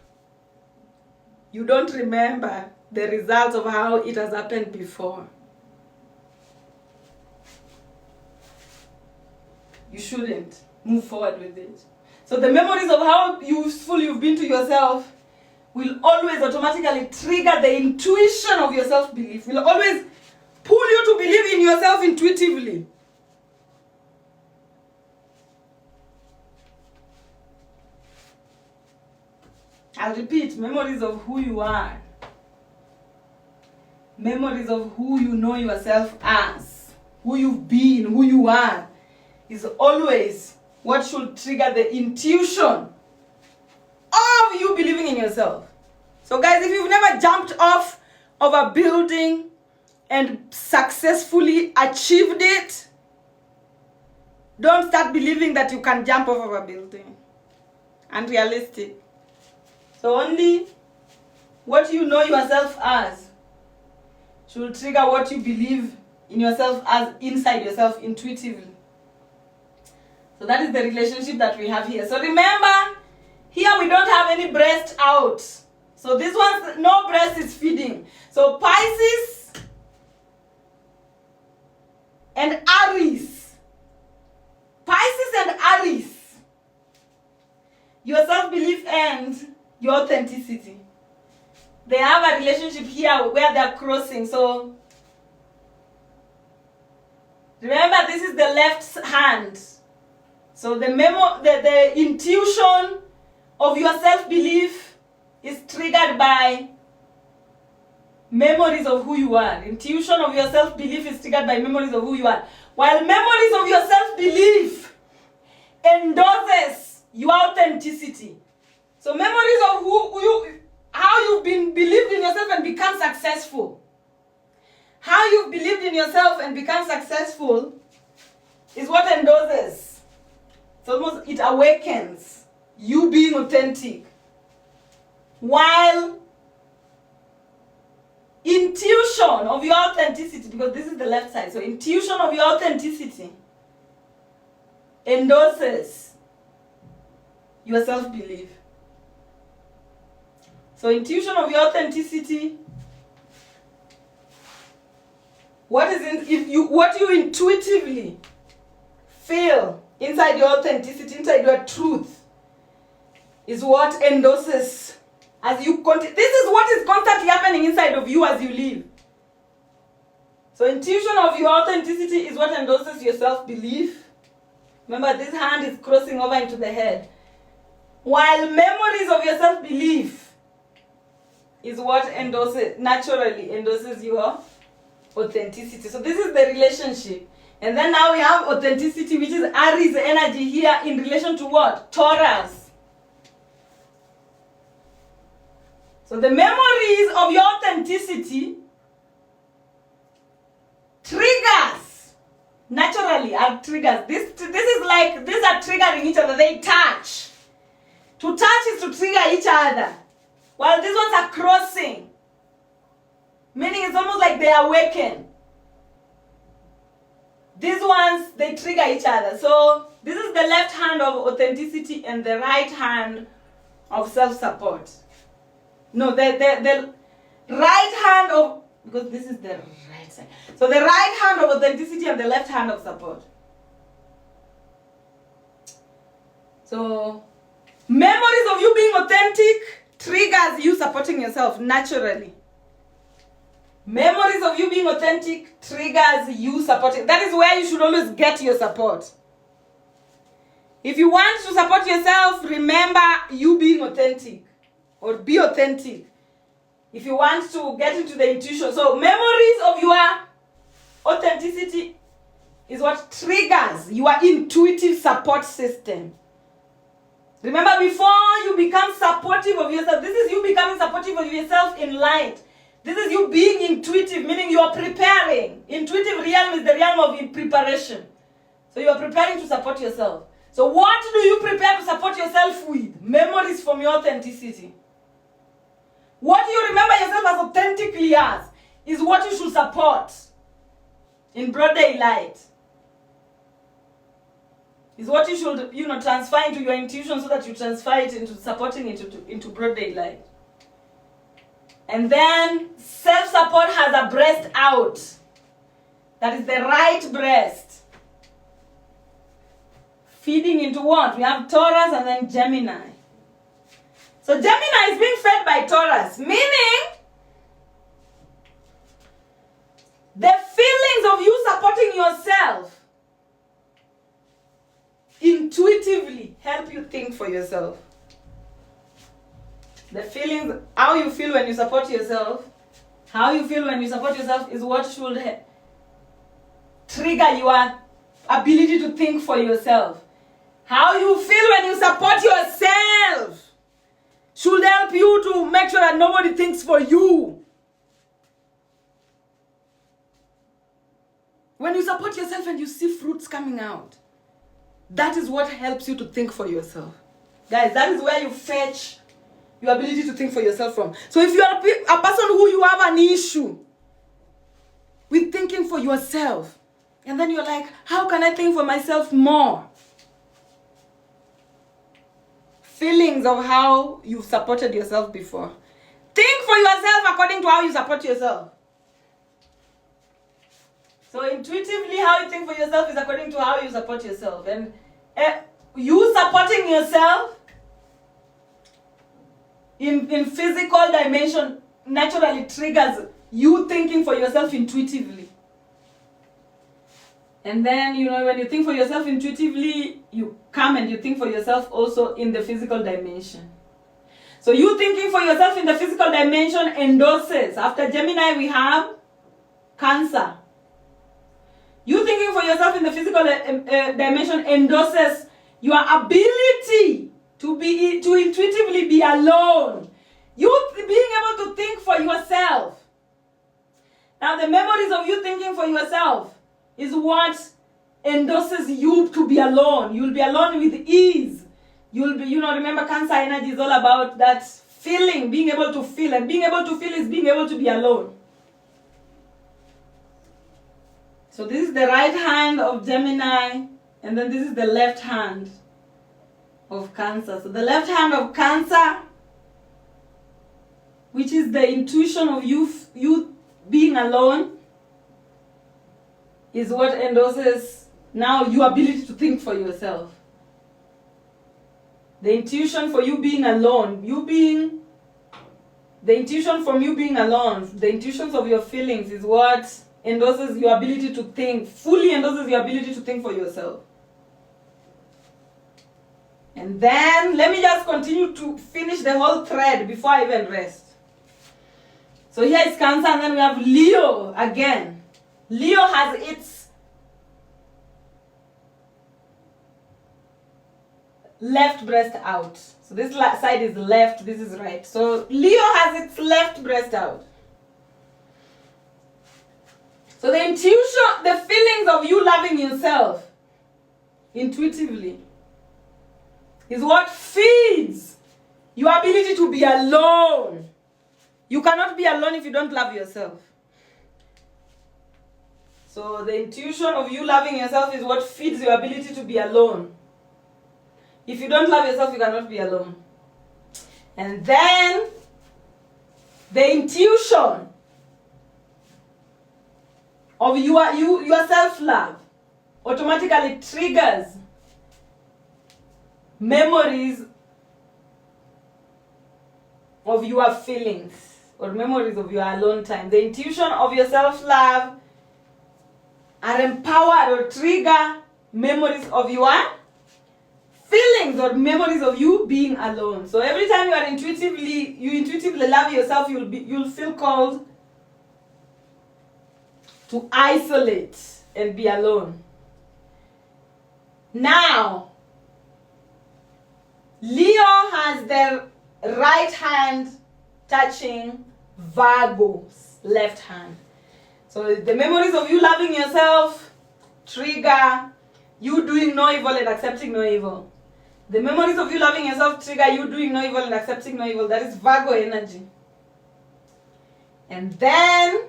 you don't remember the results of how it has happened before, you shouldn't move forward with it. So the memories of how useful you've been to yourself will always automatically trigger the intuition of your self-belief, will always pull you to believe in yourself intuitively. I'll repeat, memories of who you are. Memories of who you know yourself as, who you've been, who you are, is always what should trigger the intuition of you believing in yourself. So guys, if you've never jumped off of a building and successfully achieved it, don't start believing that you can jump off of a building. Unrealistic. So only what you know yourself as should trigger what you believe in yourself as inside yourself intuitively. So that is the relationship that we have here. So remember, here we don't have any breast out. So this one, no breast is feeding. So Pisces and Aries. Pisces and Aries. Your self-belief and your authenticity. They have a relationship here where they are crossing. So remember, this is the left hand. So the intuition of your self-belief is triggered by memories of who you are. Intuition of your self-belief is triggered by memories of who you are. While memories of your self-belief endorses your authenticity. So memories of how you've been believed in yourself and become successful. How you've believed in yourself and become successful is what endorses. It's almost, it awakens you being authentic. While intuition of your authenticity, because this is the left side, so intuition of your authenticity endorses your self-belief. So intuition of your authenticity, what you intuitively feel inside your authenticity, inside your truth, is what endorses as you continue. This is what is constantly happening inside of you as you live. So intuition of your authenticity is what endorses your self-belief. Remember, this hand is crossing over into the head. While memories of your self-belief is what naturally endorses your authenticity. So this is the relationship. And then now we have authenticity, which is Aries energy here in relation to what? Taurus. So the memories of your authenticity triggers, naturally are triggers. This is like, these are triggering each other. They touch. To touch is to trigger each other. While these ones are crossing. Meaning it's almost like they awaken. These ones, they trigger each other. So this is the left hand of authenticity and the right hand of self-support. No, the right hand of, because this is the right side. So the right hand of authenticity and the left hand of support. So memories of you being authentic triggers you supporting yourself naturally. Memories of you being authentic triggers you supporting. That is where you should always get your support. If you want to support yourself, remember you being authentic. Or be authentic. If you want to get into the intuition. So memories of your authenticity is what triggers your intuitive support system. Remember, before you become supportive of yourself, this is you becoming supportive of yourself in light. This is you being intuitive, meaning you are preparing. Intuitive realm is the realm of preparation. So you are preparing to support yourself. So what do you prepare to support yourself with? Memories from your authenticity. What you remember yourself as authentically as is what you should support. in broad daylight. Is what you should, transfer into your intuition so that you transfer it into supporting it into broad daylight. And then self-support has a breast out. That is the right breast. Feeding into what? We have Taurus and then Gemini. So Gemini is being fed by Taurus, meaning the feelings of you supporting yourself intuitively help you think for yourself. The feelings, how you feel when you support yourself, is what should trigger your ability to think for yourself. How you feel when you support yourself should help you to make sure that nobody thinks for you. When you support yourself and you see fruits coming out, that is what helps you to think for yourself. Guys, that is where you fetch your ability to think for yourself from. So if you are a person who you have an issue with thinking for yourself, and then you're like, how can I think for myself more? Feelings of how you've supported yourself before. Think for yourself according to how you support yourself. So intuitively, how you think for yourself is according to how you support yourself. And you supporting yourself in physical dimension naturally triggers you thinking for yourself intuitively. And then, when you think for yourself intuitively, you come and you think for yourself also in the physical dimension. So you thinking for yourself in the physical dimension endorses. After Gemini, we have Cancer. You thinking for yourself in the physical dimension endorses your ability to intuitively be alone. You being able to think for yourself. Now, the memories of you thinking for yourself is what endorses you to be alone. You'll be alone with ease. You'll be, remember Cancer energy is all about that feeling, being able to feel. And being able to feel is being able to be alone. So this is the right hand of Gemini, and then this is the left hand of Cancer. So the left hand of Cancer, which is the intuition of you being alone, is what endorses now your ability to think for yourself. The intuition for you being alone, the intuition from you being alone, the intuitions of your feelings is what endorses your ability to think, fully endorses your ability to think for yourself. And then, let me just continue to finish the whole thread before I even rest. So here is Cancer, and then we have Leo again. Leo has its left breast out. So this side is left, this is right. So Leo has its left breast out. So the intuition, the feelings of you loving yourself intuitively is what feeds your ability to be alone. You cannot be alone if you don't love yourself. So the intuition of you loving yourself is what feeds your ability to be alone. If you don't love yourself, you cannot be alone. And then the intuition of your self-love automatically triggers memories of your feelings or memories of your alone time. The intuition of your self-love are empowered or trigger memories of your feelings or memories of you being alone. So every time you intuitively love yourself, you'll feel called to isolate and be alone. Now, Leo has the right hand touching Virgo's left hand. So the memories of you loving yourself trigger you doing no evil and accepting no evil. The memories of you loving yourself trigger you doing no evil and accepting no evil. That is Virgo energy. And then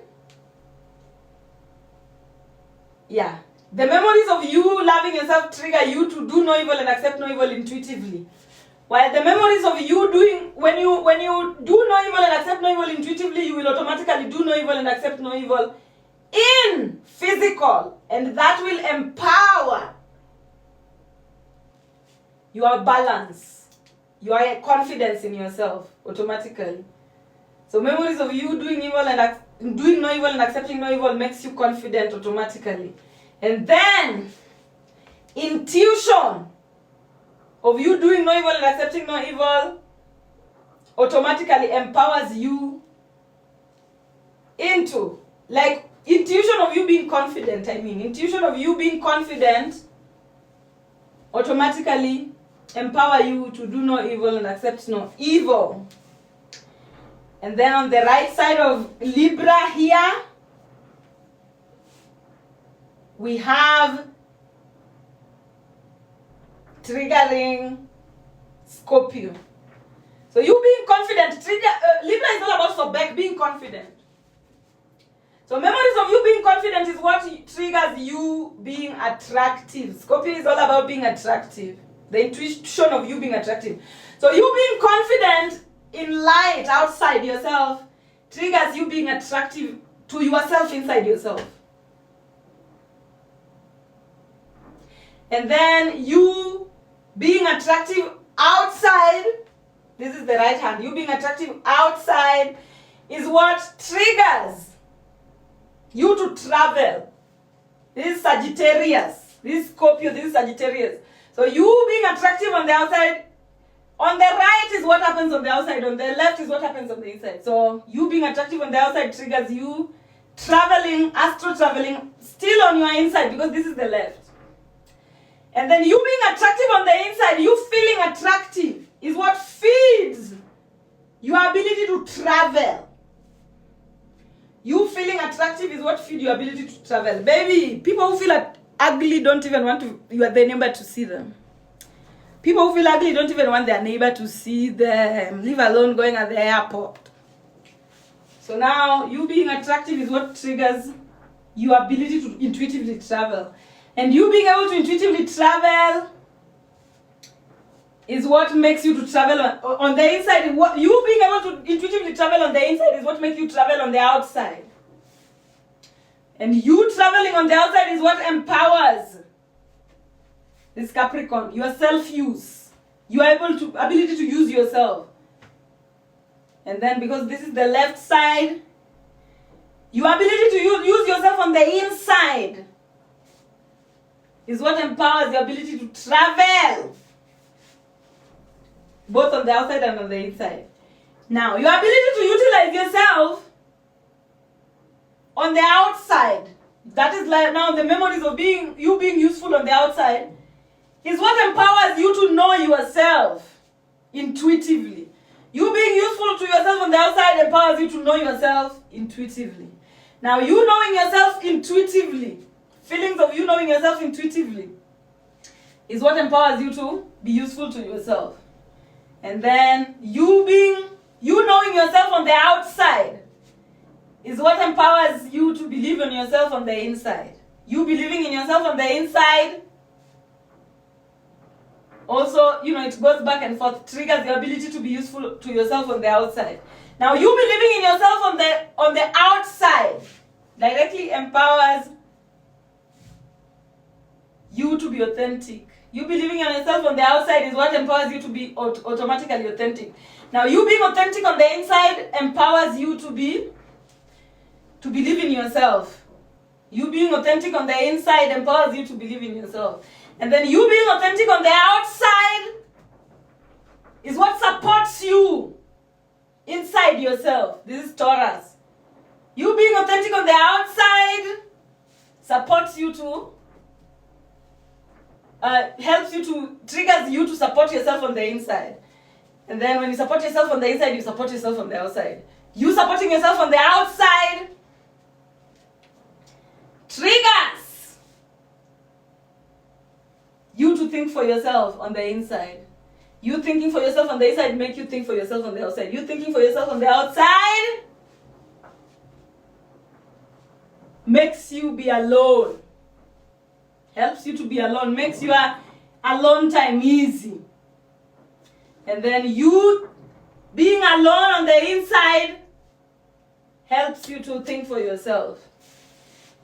Yeah. The memories of you loving yourself trigger you to do no evil and accept no evil intuitively. While the memories of you doing, when you do no evil and accept no evil intuitively, you will automatically do no evil and accept no evil in physical. And that will empower your balance, your confidence in yourself automatically. So memories of you doing evil and doing no evil and accepting no evil makes you confident automatically. And then intuition of you doing no evil and accepting no evil automatically empowers you into, like, intuition of you being confident, intuition of you being confident automatically empower you to do no evil and accept no evil. And then on the right side of Libra here, we have triggering Scorpio. So you being confident, Libra is all about being confident. So memories of you being confident is what triggers you being attractive. Scorpio is all about being attractive. The intuition of you being attractive. So you being confident in light outside yourself triggers you being attractive to yourself inside yourself. And then you being attractive outside, this is the right hand, you being attractive outside is what triggers you to travel. This is Sagittarius, this is Scorpio, this is Sagittarius. So you being attractive on the outside, on the right is what happens on the outside, on the left is what happens on the inside. So you being attractive on the outside triggers you traveling, astro traveling, still on your inside because this is the left. And then you being attractive on the inside, you feeling attractive is what feeds your ability to travel. You feeling attractive is what feeds your ability to travel. Baby, people who feel ugly don't even want their neighbor to see them. People who feel ugly don't even want their neighbor to see them, leave alone going at the airport. So now, you being attractive is what triggers your ability to intuitively travel. And you being able to intuitively travel is what makes you to travel on the inside. You being able to intuitively travel on the inside is what makes you travel on the outside. And you traveling on the outside is what empowers this Capricorn, your self-use. You are ability to use yourself. And then because this is the left side, your ability to use yourself on the inside is what empowers the ability to travel, both on the outside and on the inside. Now, your ability to utilize yourself on the outside, that is like now the memories of being useful on the outside, is what empowers you to know yourself intuitively. You being useful to yourself on the outside empowers you to know yourself intuitively. Now, you knowing yourself intuitively, feelings of you knowing yourself intuitively, is what empowers you to be useful to yourself. And then you knowing yourself on the outside is what empowers you to believe in yourself on the inside. You believing in yourself on the inside also, it goes back and forth, triggers the ability to be useful to yourself on the outside. Now, you believing in yourself on the outside directly empowers you to be authentic. You believing in yourself on the outside is what empowers you to be automatically authentic. Now, you being authentic on the inside empowers you to believe in yourself. You being authentic on the inside empowers you to believe in yourself. And then you being authentic on the outside is what supports you inside yourself. This is Taurus. You being authentic on the outside supports you to, helps you to, triggers you to support yourself on the inside. And then when you support yourself on the inside, you support yourself on the outside. You supporting yourself on the outside triggers you to think for yourself on the inside. You thinking for yourself on the inside make you think for yourself on the outside. You thinking for yourself on the outside makes you be alone Helps you to be alone, makes your alone time easy. And then you being alone on the inside helps you to think for yourself.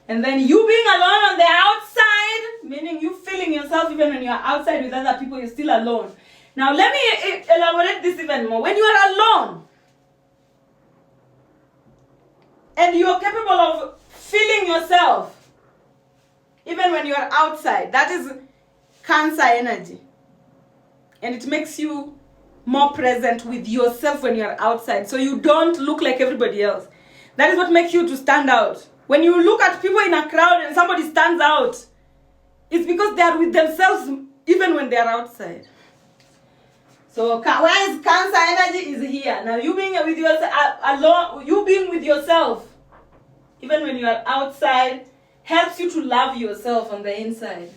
And then you being alone on the outside, meaning you feeling yourself even when you're outside with other people, you're still alone. Now let me elaborate this even more. When you are alone, and you're capable of feeling yourself, even when you're outside, that is Cancer energy. And it makes you more present with yourself when you're outside, so you don't look like everybody else. That is what makes you to stand out. When you look at people in a crowd and somebody stands out, it's because they are with themselves even when they are outside. So where is Cancer energy is here. Now you being with yourself alone, you being with yourself, even when you are outside, helps you to love yourself on the inside.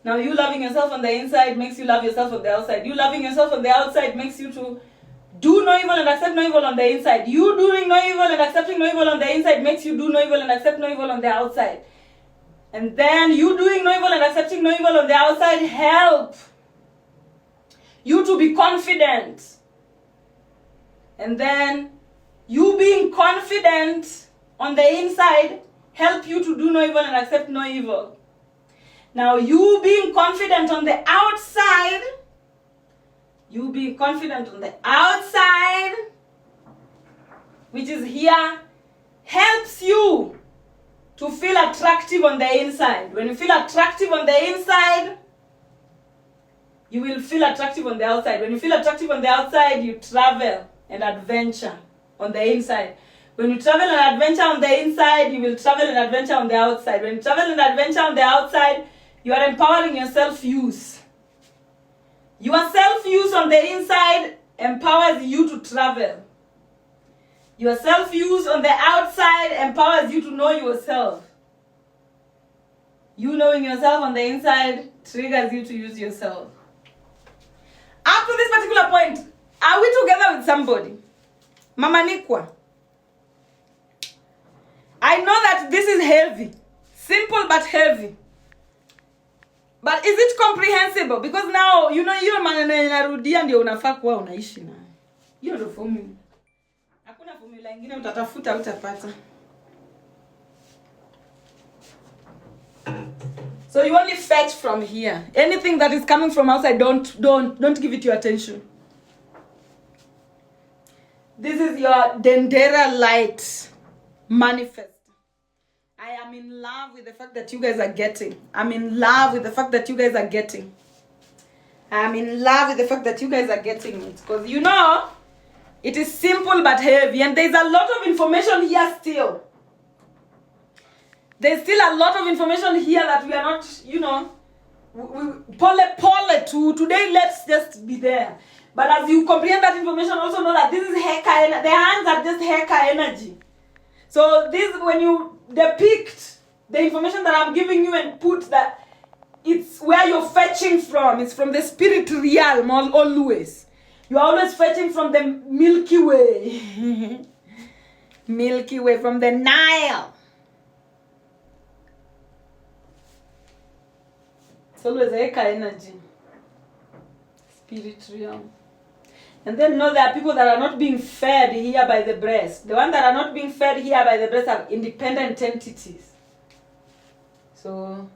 Now you loving yourself on the inside makes you love yourself on the outside. You loving yourself on the outside makes you to do no evil and accept no evil on the inside. You doing no evil and accepting no evil on the inside makes you do no evil and accept no evil on the outside. And then you doing no evil and accepting no evil on the outside help you to be confident. And then you being confident on the inside help you to do no evil and accept no evil. Now you being confident on the outside, which is here, helps you to feel attractive on the inside. When you feel attractive on the inside, you will feel attractive on the outside. When you feel attractive on the outside, you travel and adventure on the inside. When you travel and adventure on the inside, you will travel and adventure on the outside. When you travel and adventure on the outside, you are empowering your self-use. Your self-use on the inside empowers you to travel. Your self-use on the outside empowers you to know yourself. You knowing yourself on the inside triggers you to use yourself. Up to this particular point, are we together with somebody? Mama Nikwa. I know that this is heavy. Simple but heavy. But is it comprehensible? Because now, you know, hiyo maneno yanarudia ndio unafaa kuwa unaishi nayo. Hiyo ndio formula. Hakuna formula nyingine utatafuta utapata. So you only fetch from here. Anything that is coming from outside, don't give it your attention. This is your Dendera light manifest. I am in love with the fact that you guys are getting. I'm in love with the fact that you guys are getting. I'm in love with the fact that you guys are getting it. Because you know, it is simple but heavy. And there's a lot of information here still. There's still a lot of information here that we are not, you know, pole today, let's just be there. But as you comprehend that information, also know that this is Heka energy. The hands are just Heka energy. So this, when you depict the information that I'm giving you and put that, it's where you're fetching from. It's from the spirit realm always. You're always fetching from the Milky Way. Milky Way, from the Nile. It's always Heka energy. Spirit realm. And then know there are people that are not being fed here by the breast. The ones that are not being fed here by the breast are independent entities. So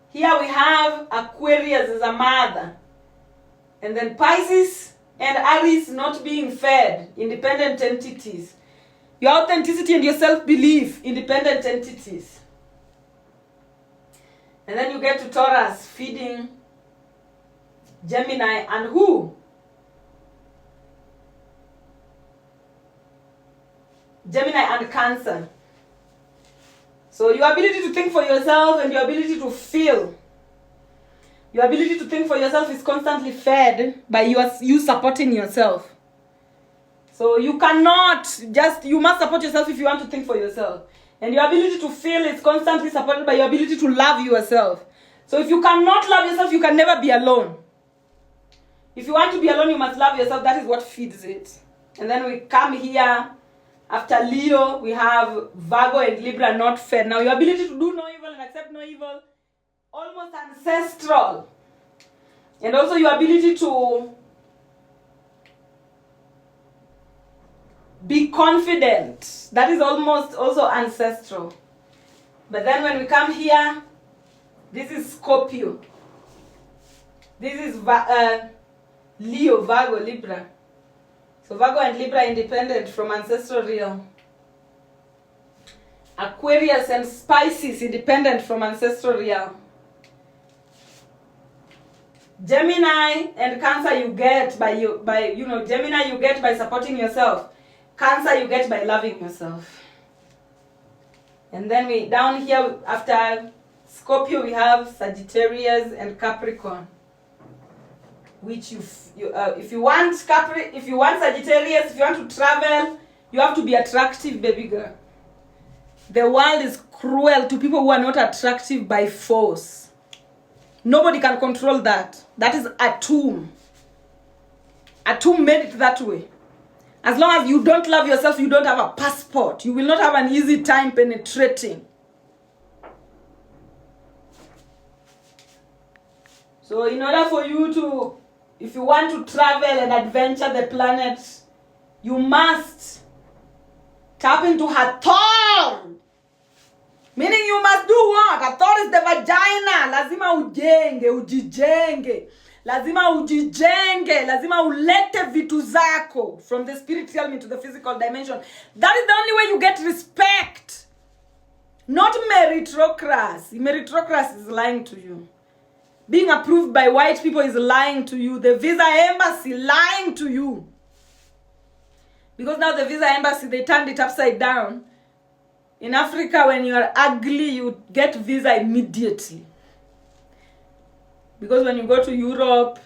here we have Aquarius as a mother. And then Pisces and Aries not being fed, independent entities. Your authenticity and your self-belief, independent entities. And then you get to Taurus, feeding Gemini and who? Gemini and Cancer. So your ability to think for yourself and your ability to feel. Your ability to think for yourself is constantly fed by you supporting yourself. So you cannot you must support yourself if you want to think for yourself. And your ability to feel is constantly supported by your ability to love yourself. So if you cannot love yourself, you can never be alone. If you want to be alone, you must love yourself. That is what feeds it. And then we come here. After Leo, we have Virgo and Libra not fed. Now, your ability to do no evil and accept no evil ancestral. And also your ability to be confident. That is almost also ancestral. But then when we come here, this is Scorpio. This is Leo, Virgo, Libra. So Virgo and Libra are independent from ancestral realm. Aquarius and Pisces independent from ancestral realm. Gemini and Cancer you get by Gemini you get by supporting yourself. Cancer you get by loving yourself. And then we down here after Scorpio we have Sagittarius and Capricorn. Which if you want Sagittarius, if you want to travel, you have to be attractive, baby girl. The world is cruel to people who are not attractive by force. Nobody can control that. That is Atum. Atum made it that way. As long as you don't love yourself, you don't have a passport. You will not have an easy time penetrating. So in order for you to, if you want to travel and adventure the planet, you must tap into Hathor. Meaning you must do what? Hathor is the vagina. Lazima ujenge, ujijenge. Lazima ujijenge. Lazima ulete vitu zako from the spirit realm into the physical dimension. That is the only way you get respect. Not meritocracy. Meritocracy is lying to you. Being approved by white people is lying to you. The visa embassy lying to you. Because now the visa embassy, they turned it upside down. In Africa, when you are ugly, you get visa immediately. Because when you go to Europe,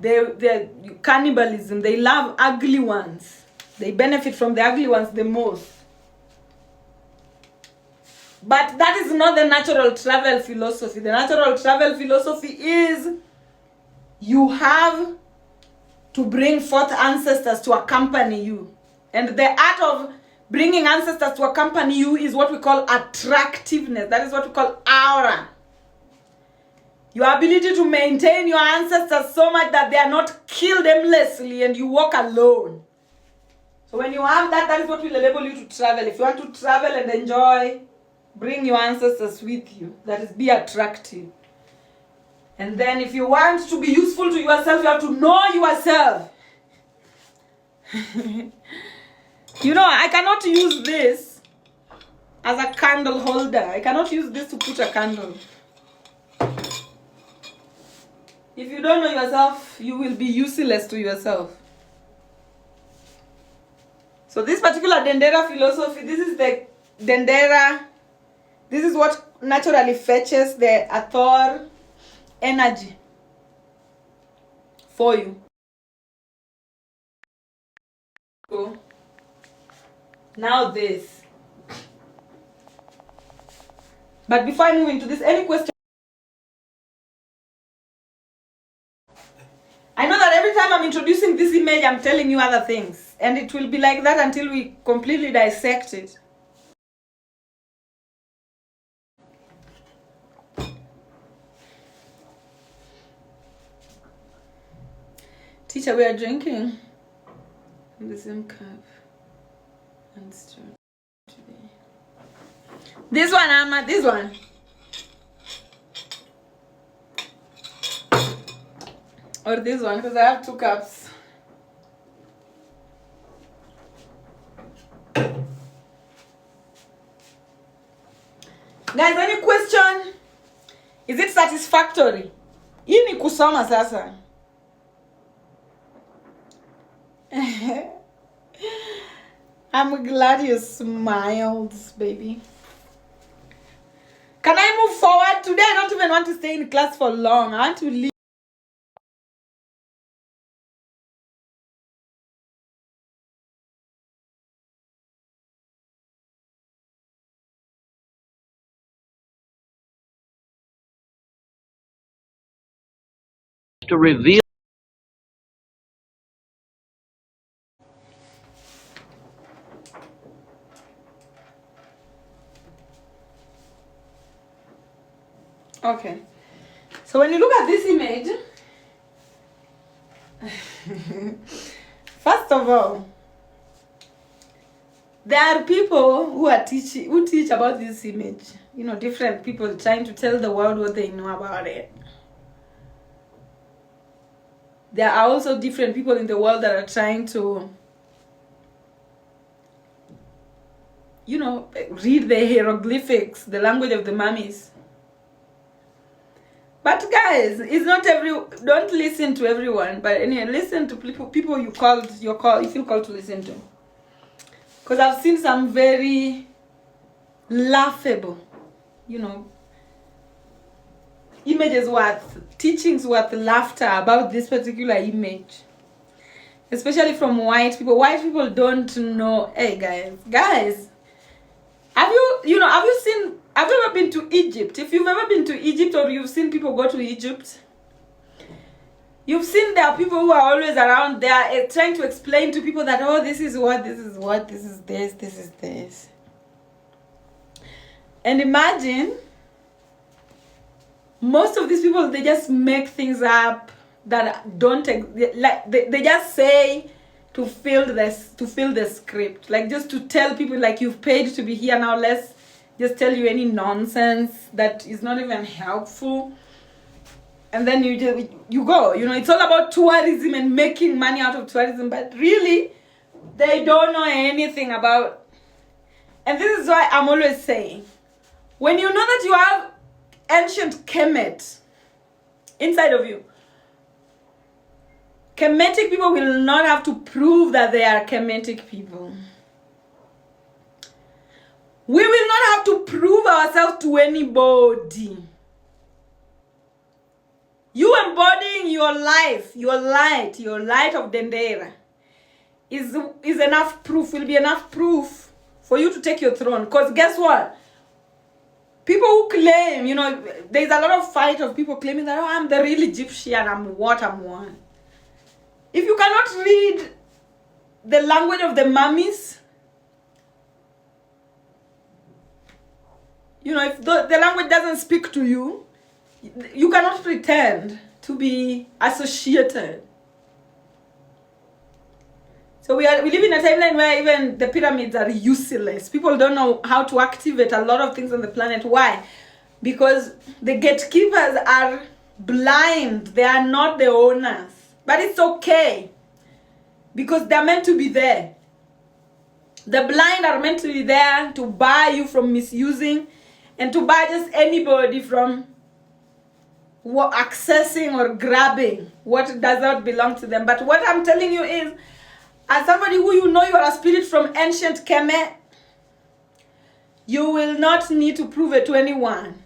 they cannibalism. They love ugly ones. They benefit from the ugly ones the most. But that is not the natural travel philosophy. The natural travel philosophy is you have to bring forth ancestors to accompany you. And the art of bringing ancestors to accompany you is what we call attractiveness. That is what we call aura. Your ability to maintain your ancestors so much that they are not killed aimlessly and you walk alone. So when you have that, that is what will enable you to travel. If you want to travel and enjoy, bring your ancestors with you. That is, be attractive. And then if you want to be useful to yourself, you have to know yourself. You know, I cannot use this as a candle holder. I cannot use this to put a candle. If you don't know yourself, you will be useless to yourself. So this particular Dendera philosophy, this is the Dendera. This is what naturally fetches the Hathor energy for you. So now this. But before I move into this, any question? I know that every time I'm introducing this image, I'm telling you other things. And it will be like that until we completely dissect it. Teacher, we are drinking from the same cup and straw today. This one, Amma, this one. Or this one, because I have 2 cups. Guys, any question? Is it satisfactory? Hii ni kusoma sasa. I'm glad you smiled, baby. Can I move forward? Today I don't even want to stay in class for long. I want to leave. To reveal Okay. So when you look at this image, first of all, there are people who teach about this image. You know, different people trying to tell the world what they know about it. There are also different people in the world that are trying to, you know, read the hieroglyphics, the language of the mummies. But guys, it's not don't listen to everyone, but anyway, listen to people you feel called to listen to. Because I've seen some very laughable, you know, images teachings worth laughter about this particular image. Especially from white people. White people don't know. Hey guys, have you ever been to Egypt? If you've ever been to Egypt or you've seen people go to Egypt, you've seen there are people who are always around there trying to explain to people that, oh, this is this. And imagine, most of these people, they just make things up that don't, like, they just say to fill the script, like just to tell people, like, you've paid to be here, now let's just tell you any nonsense that is not even helpful, and then you go. You know, it's all about tourism and making money out of tourism, but really they don't know anything about. And this is why I'm always saying, when you know that you have ancient Kemet inside of you, Kemetic people will not have to prove that they are Kemetic people. We will not have to prove ourselves to anybody. You embodying your life, your light of Dendera is enough proof, will be enough proof for you to take your throne. Because guess what? People who claim, you know, there's a lot of fight of people claiming that, oh, I'm the real Egyptian, I'm one. If you cannot read the language of the mummies, you know, if the language doesn't speak to you, you cannot pretend to be associated. So we live in a timeline where even the pyramids are useless. People don't know how to activate a lot of things on the planet. Why? Because the gatekeepers are blind. They are not the owners. But it's okay, because they're meant to be there. The blind are meant to be there to bar you from misusing and to bar just anybody from accessing or grabbing what does not belong to them. But what I'm telling you is, as somebody who you know you are a spirit from ancient Kemet, you will not need to prove it to anyone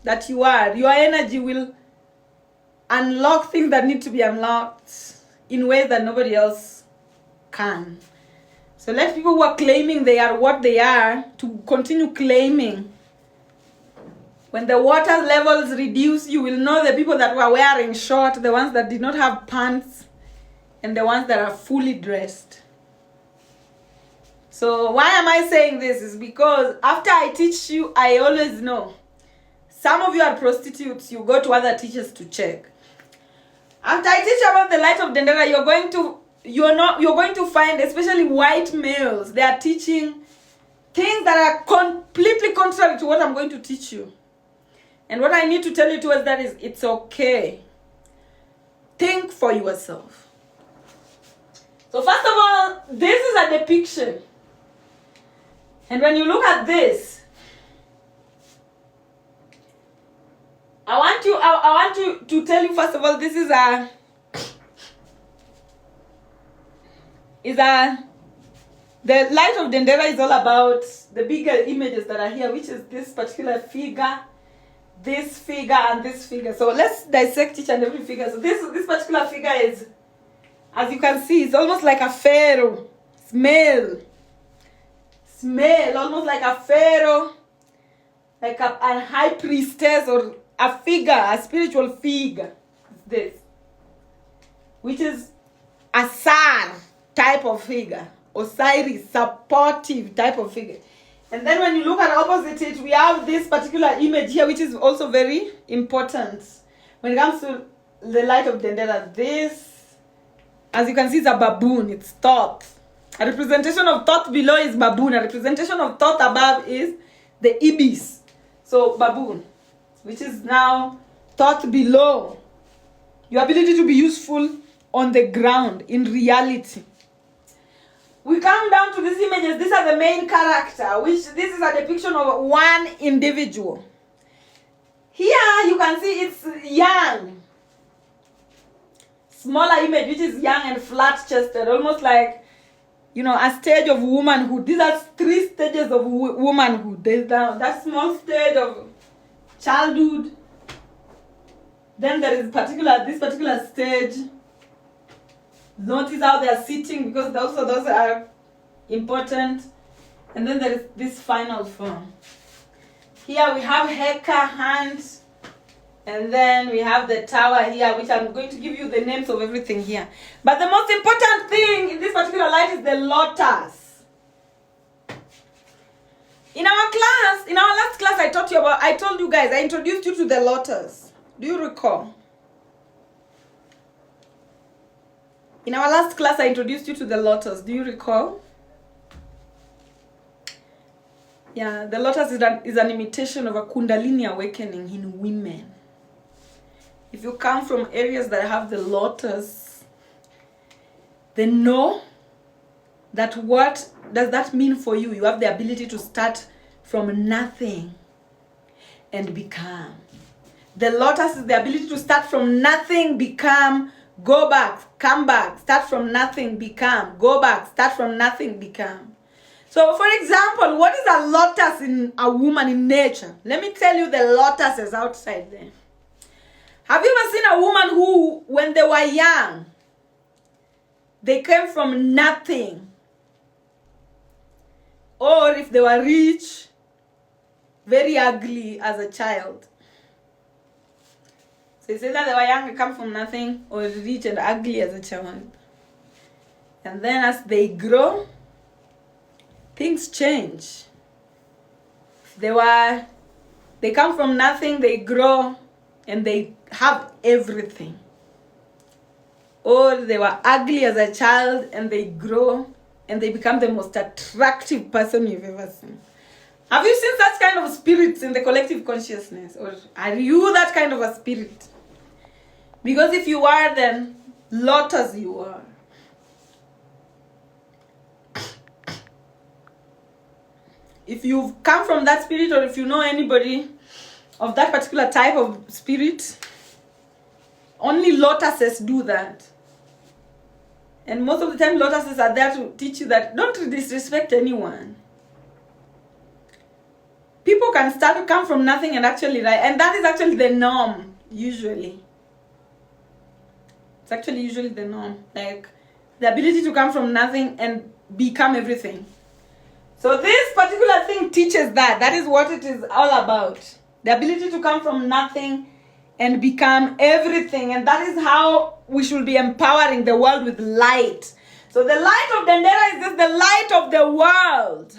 that you are. Your energy will unlock things that need to be unlocked in ways that nobody else can. So let people who are claiming they are what they are to continue claiming. When the water levels reduce, you will know the people that were wearing short, the ones that did not have pants, and the ones that are fully dressed. So why am I saying this? Is because after I teach you, I always know. Some of you are prostitutes, you go to other teachers to check. After I teach about the light of Dendera, you're going to find, especially white males, they are teaching things that are completely contrary to what I'm going to teach you. And what I need to tell you towards that is, it's okay. Think for yourself. So first of all, this is a depiction. And when you look at this, I want you to tell you, first of all, this is the light of Dendera is all about the bigger images that are here, which is this particular figure, this figure, and this figure. So let's dissect each and every figure. So this particular figure is, as you can see, it's almost like a pharaoh. Smell, almost like a pharaoh, like a high priestess, or a figure, a spiritual figure. This, which is a Sar type of figure, Osiris, supportive type of figure. And then when you look at opposite it, we have this particular image here, which is also very important. When it comes to the light of Dendera, this, as you can see, is a baboon. It's Thoth. A representation of Thoth below is baboon. A representation of Thoth above is the ibis. So baboon, which is now Thoth below. Your ability to be useful on the ground, in reality. We come down to these images. These are the main character, which this is a depiction of one individual. Here you can see it's young. Smaller image, which is young and flat-chested, almost like, you know, a stage of womanhood. These are 3 stages of womanhood. There's that small stage of childhood. Then there is this particular stage. Notice how they are sitting, because also those are important. And then there is this final form. Here we have Heka, hands. And then we have the tower here, which I'm going to give you the names of everything here. But the most important thing in this particular light is the lotus. In our last class, I told you guys, I introduced you to the lotus. Do you recall? In our last class, I introduced you to the lotus. Do you recall? Yeah, the lotus is an imitation of a Kundalini awakening in women. If you come from areas that have the lotus, then know that what does that mean for you? You have the ability to start from nothing and become. The lotus is the ability to start from nothing, become, go back, come back, start from nothing, become, go back, start from nothing, become. So, for example, what is a lotus in a woman in nature? Let me tell you the lotuses outside there. Have you ever seen a woman who, when they were young, they came from nothing? Or if they were rich, very ugly as a child. So it's either they were young, they come from nothing, or rich and ugly as a child. And then as they grow, things change. They come from nothing, they grow, and they have everything. Or they were ugly as a child, and they grow, and they become the most attractive person you've ever seen. Have you seen such kind of spirits in the collective consciousness? Or are you that kind of a spirit? Because if you are, then lotus you are. If you've come from that spirit, or if you know anybody of that particular type of spirit, only lotuses do that. And most of the time, lotuses are there to teach you that don't disrespect anyone. People can start to come from nothing and actually rise. And that is actually the norm, usually. It's actually usually the norm. Like, the ability to come from nothing and become everything. So this particular thing teaches that. That is what it is all about. The ability to come from nothing and become everything. And that is how we should be empowering the world with light. So the light of Dendera is just the light of the world.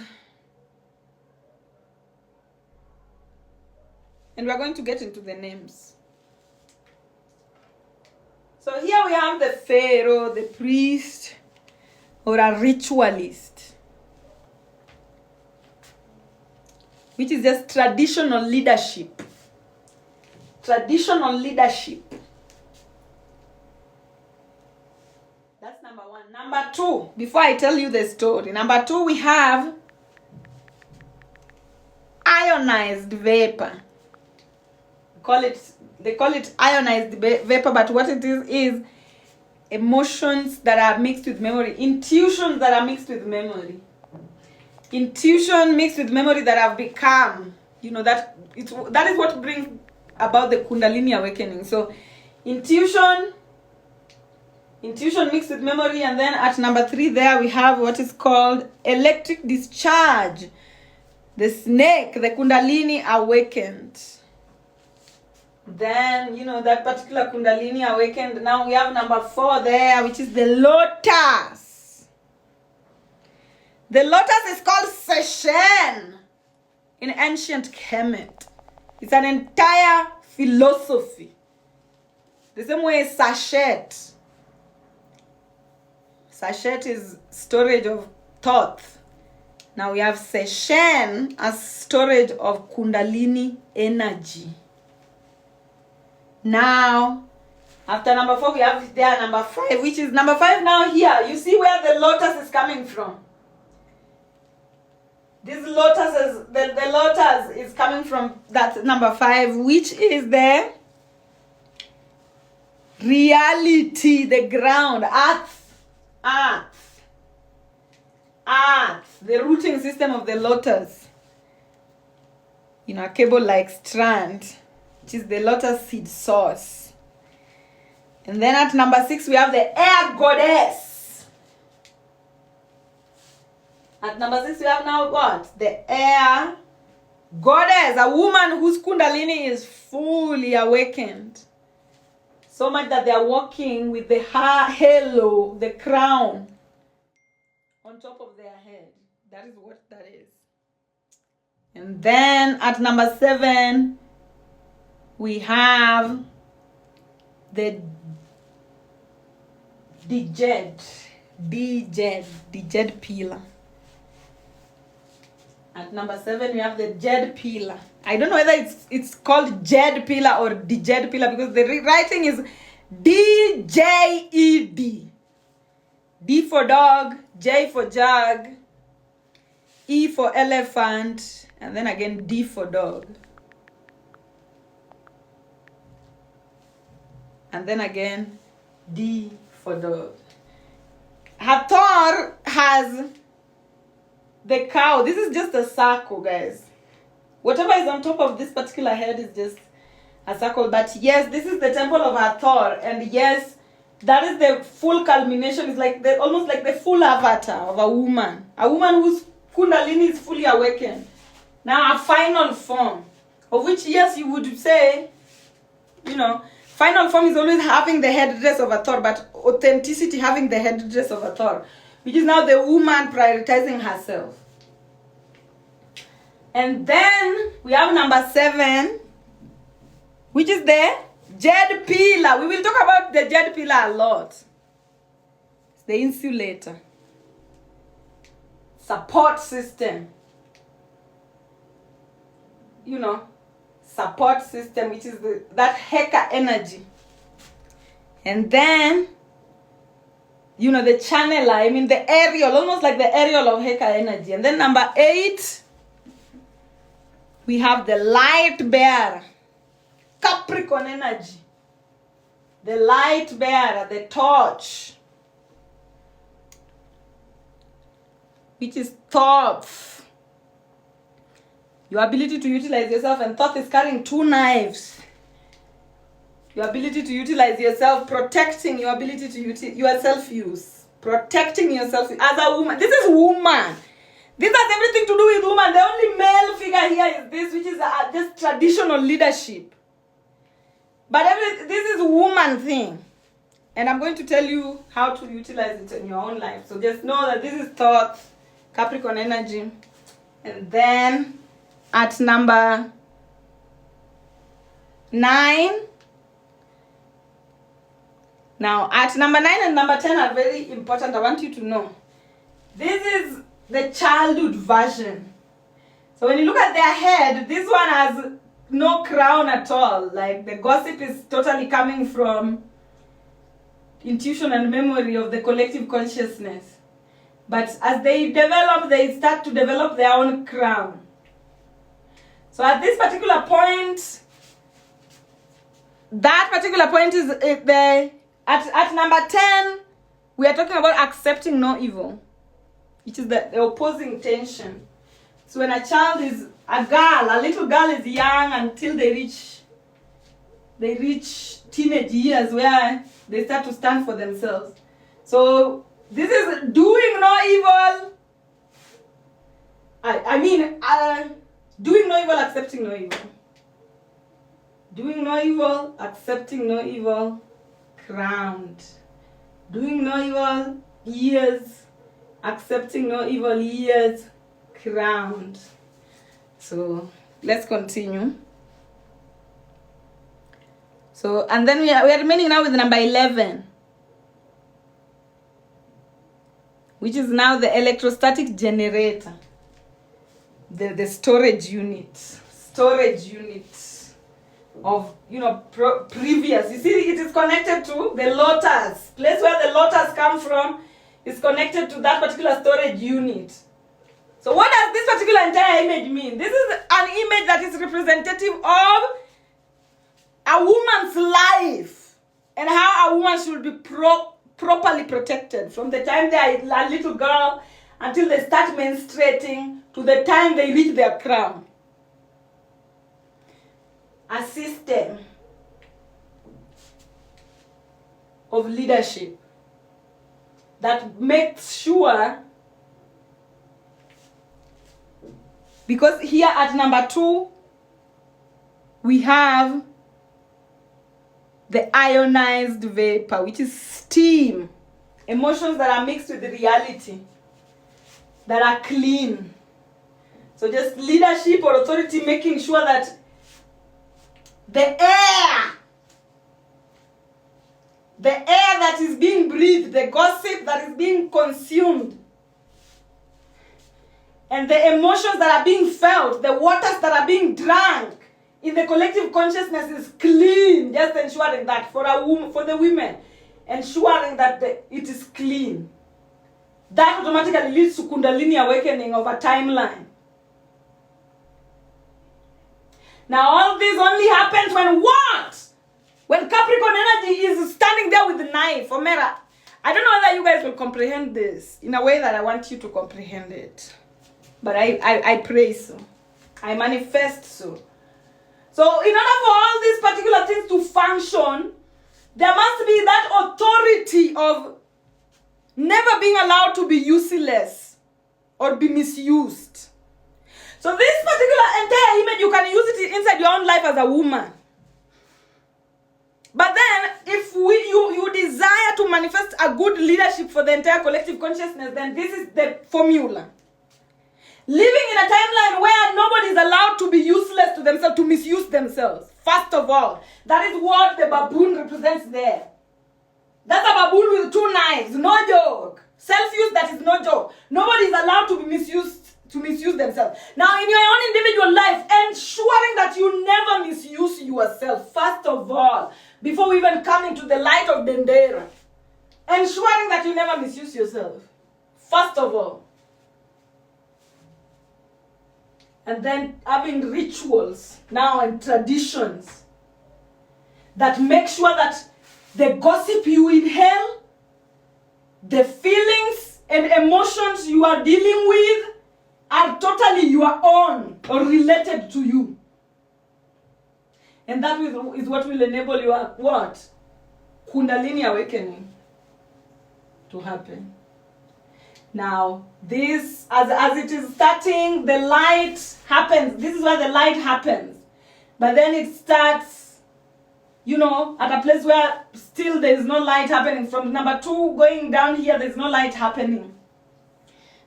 And we're going to get into the names. So here we have the pharaoh, the priest, or a ritualist, which is just traditional leadership. Traditional leadership. That's number one. Number two, before I tell you the story, number two, we have ionized vapor. They call it ionized vapor, but what it is emotions that are mixed with memory, intuitions that are mixed with memory. Intuition mixed with memory that have become, that is what brings about the Kundalini awakening. So intuition mixed with memory, and then at number 3 there we have what is called electric discharge. The snake, the Kundalini awakened. Then, that particular Kundalini awakened. Now we have number 4 there, which is the lotus. The lotus is called Seshen in ancient Kemet. It's an entire philosophy. The same way sachet. Sachet is storage of thoughts. Now we have session as storage of Kundalini energy. Now, after number 4, we have there number 5, which is number 5 now here. You see where the lotus is coming from. This lotus is, the lotus is coming from that number 5, which is the reality, the ground, earth, the rooting system of the lotus. You know, a cable-like strand, which is the lotus seed source. And then at number 6, we have the air goddess. At number 6, we have now what? The air goddess, a woman whose Kundalini is fully awakened. So much that they are walking with the halo, the crown, on top of their head. That is what that is. And then at number 7, we have the Djed pillar. At number 7, we have the Djed pillar. I don't know whether it's called Djed pillar or Djed pillar because the writing is D-J-E-D. D for dog, J for jug, E for elephant, and then again D for dog. And then again D for dog. Hathor has the cow. This is just a circle, guys. Whatever is on top of this particular head is just a circle. But yes, this is the temple of Hathor. And yes, that is the full culmination. It's like almost like the full avatar of a woman. A woman whose Kundalini is fully awakened. Now a final form, of which yes, you would say, you know, final form is always having the headdress of Hathor, but authenticity having the headdress of Hathor, which is now the woman prioritizing herself. And then we have number 7, which is the Djed pillar. We will talk about the Djed pillar a lot. It's the insulator. Support system. You know, support system, which is that Heka energy. And then, you know, the channeler, I mean the aerial, almost like the aerial of Heka energy. And then number 8, we have the light bearer, Capricorn energy. The light bearer, the torch, which is Thoth. Your ability to utilize yourself, and Thoth is carrying 2 knives. Your ability to utilize yourself, protecting your ability to your self-use, protecting yourself as a woman. This is woman. This has everything to do with woman. The only male figure here is this, which is just traditional leadership. But this is woman thing. And I'm going to tell you how to utilize it in your own life. So just know that this is Thoth, Capricorn energy. And then at number 9, now at number 9 and number 10 are very important. I want you to know. This is the childhood version. So when you look at their head, this one has no crown at all. Like the gossip is totally coming from intuition and memory of the collective consciousness. But as they develop, they start to develop their own crown. So at this particular point, that particular point is at number 10, we are talking about accepting no evil, which is the opposing tension. So when a child is a little girl is young until they reach teenage years where they start to stand for themselves. So this is doing no evil. Doing no evil, accepting no evil. Doing no evil, accepting no evil, crowned. Doing no evil, years, accepting no evil, years, crowned. So let's continue. So, and then we are remaining now with number 11, which is now the electrostatic generator, the storage unit of, previous. You see, it is connected to the lotus. Place where the lotus come from is connected to that particular storage unit. So what does this particular entire image mean? This is an image that is representative of a woman's life and how a woman should be properly protected from the time they are a little girl until they start menstruating to the time they reach their crown. A system of leadership that makes sure, because here at number 2 we have the ionized vapor, which is steam, emotions that are mixed with the reality, that are clean. So just leadership or authority making sure that the air that is being breathed, the gossip that is being consumed, and the emotions that are being felt, the waters that are being drunk in the collective consciousness is clean. Just ensuring that for the women, ensuring that it is clean. That automatically leads to Kundalini awakening of a timeline. Now all this only happens when what? When Capricorn energy is standing there with the knife. Omera, I don't know whether you guys will comprehend this in a way that I want you to comprehend it. But I pray so. I manifest so. So in order for all these particular things to function, there must be that authority of never being allowed to be useless or be misused. So this particular entire image, you can use it inside your own life as a woman. But then, if you desire to manifest a good leadership for the entire collective consciousness, then this is the formula. Living in a timeline where nobody is allowed to be useless to themselves, to misuse themselves. First of all, that is what the baboon represents there. That's a baboon with 2 knives, no joke. Self-use, that is no joke. Nobody is allowed to be misuse themselves. Now, in your own individual life, ensuring that you never misuse yourself, first of all, before we even come into the light of Dendera. Ensuring that you never misuse yourself, first of all. And then having rituals now and traditions that make sure that the gossip you inhale, the feelings and emotions you are dealing with are totally your own or related to you. And that is what will enable your what? Kundalini awakening to happen. Now, this, as it is starting, the light happens. This is where the light happens. But then it starts, at a place where still there is no light happening. From number 2 going down here, there's no light happening.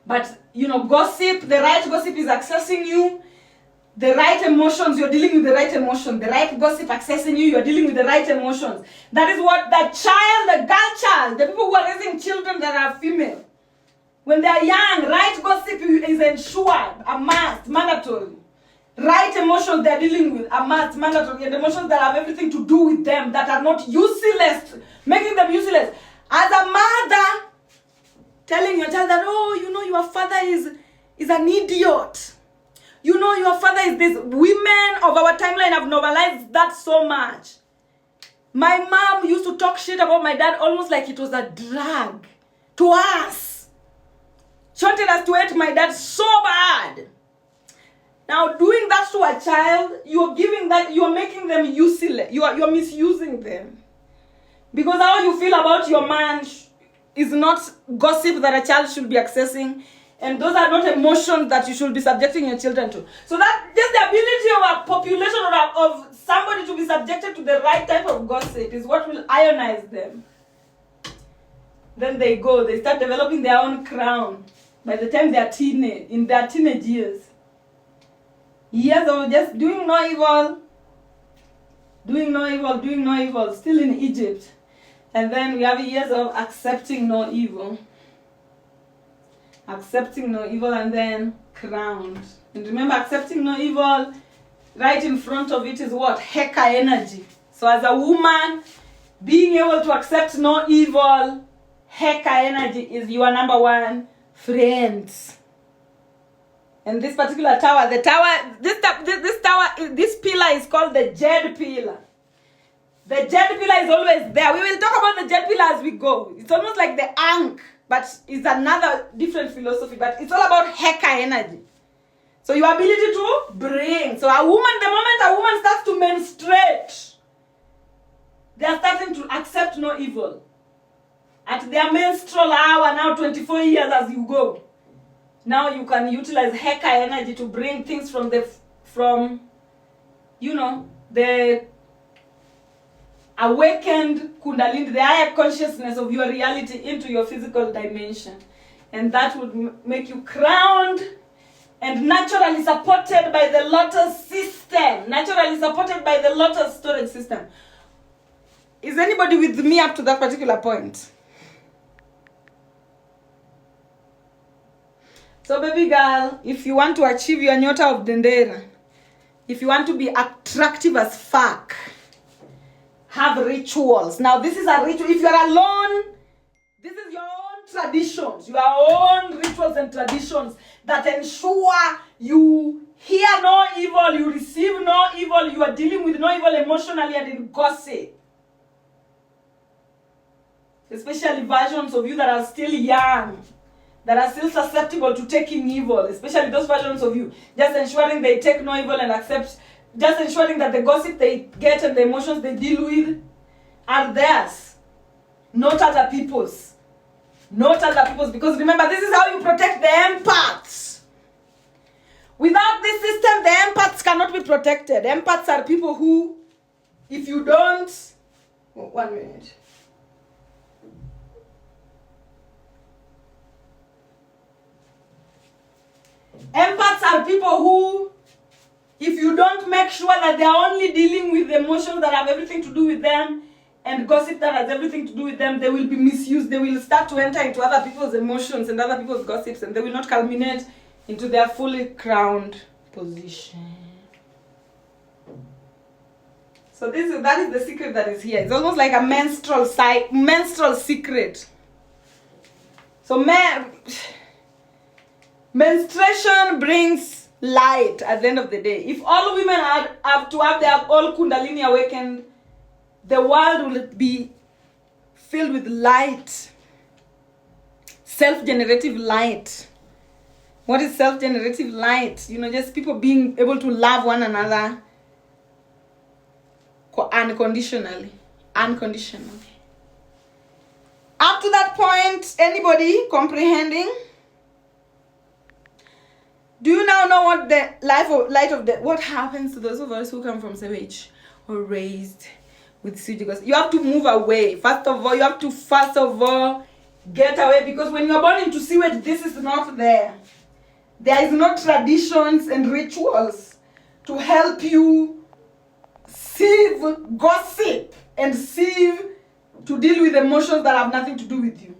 But, gossip, the right gossip is accessing you. The right emotions, you're dealing with the right emotion. The right gossip accessing you, you're dealing with the right emotions. That is what the child, the girl child, the people who are raising children that are female, when they are young, right gossip is ensured, a must, mandatory. Right emotions they're dealing with, a must, mandatory. And emotions that have everything to do with them, that are not useless, making them useless. As a mother, telling your child that, your father is an idiot. Your father is this. Women of our timeline have normalized that so much. My mom used to talk shit about my dad almost like it was a drag to us. She wanted us to hate my dad so bad. Now, doing that to a child, you're making them useless. You're misusing them. Because how you feel about your man is not gossip that a child should be accessing. And those are not emotions that you should be subjecting your children to. So that just the ability of a population or of somebody to be subjected to the right type of gossip is what will ionize them. Then they start developing their own crown. By the time they are in their teenage years of just doing no evil, Doing no evil, still in Egypt. And then we have years of accepting no evil. Accepting no evil, and then crowned. And remember, accepting no evil, right in front of it is what? Heka energy. So as a woman, being able to accept no evil, Heka energy is your number one friend. And this particular tower, this pillar is called the Jed pillar. The Jed pillar is always there. We will talk about the Jed pillar as we go. It's almost like the Ankh, but it's another different philosophy. But it's all about Heka energy. So your ability to bring. So a woman, the moment a woman starts to menstruate, they are starting to accept no evil. At their menstrual hour, now 24 years as you go. Now you can utilize Heka energy to bring things from the awakened Kundalini, the higher consciousness of your reality into your physical dimension. And that would make you crowned and naturally supported by the lotus system. Naturally supported by the lotus storage system. Is anybody with me up to that particular point? So baby girl, if you want to achieve your nyota of Dendera, if you want to be attractive as fuck, have rituals. Now this is a ritual. If you are alone, this is your own traditions, your own rituals and traditions that ensure you hear no evil, you receive no evil, you are dealing with no evil emotionally and in gossip. Especially versions of you that are still young, that are still susceptible to taking evil, especially those versions of you, just ensuring they take no evil and accept, just ensuring that the gossip they get and the emotions they deal with are theirs, not other people's. Not other people's, because remember, this is how you protect the empaths. Without this system, the empaths cannot be protected. Empaths are people who, if you don't, 1 minute. Empaths are people who, if you don't make sure that they are only dealing with emotions that have everything to do with them and gossip that has everything to do with them, they will be misused. They will start to enter into other people's emotions and other people's gossips, and they will not culminate into their fully crowned position. So that is the secret that is here. It's almost like a menstrual secret. So menstruation brings light at the end of the day. If all women have to have their all Kundalini awakened, the world will be filled with light. Self-generative light. What is self-generative light? Just people being able to love one another unconditionally. Unconditionally. Up to that point, anybody comprehending? Do you now know what the what happens to those of us who come from sewage or raised with sewage? Because you have to move away. First of all, you have to get away, because when you are born into sewage, this is not there. There is no traditions and rituals to help you sieve gossip and sieve to deal with emotions that have nothing to do with you.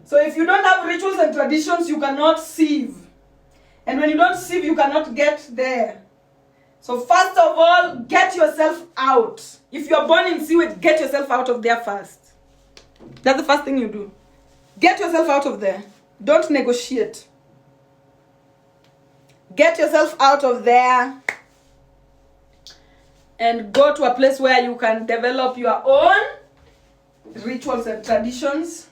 So if you don't have rituals and traditions, you cannot sieve. And when you don't sieve, you cannot get there. So first of all, get yourself out. If you're born in sewage, get yourself out of there first. That's the first thing you do. Get yourself out of there. Don't negotiate. Get yourself out of there and go to a place where you can develop your own rituals and traditions.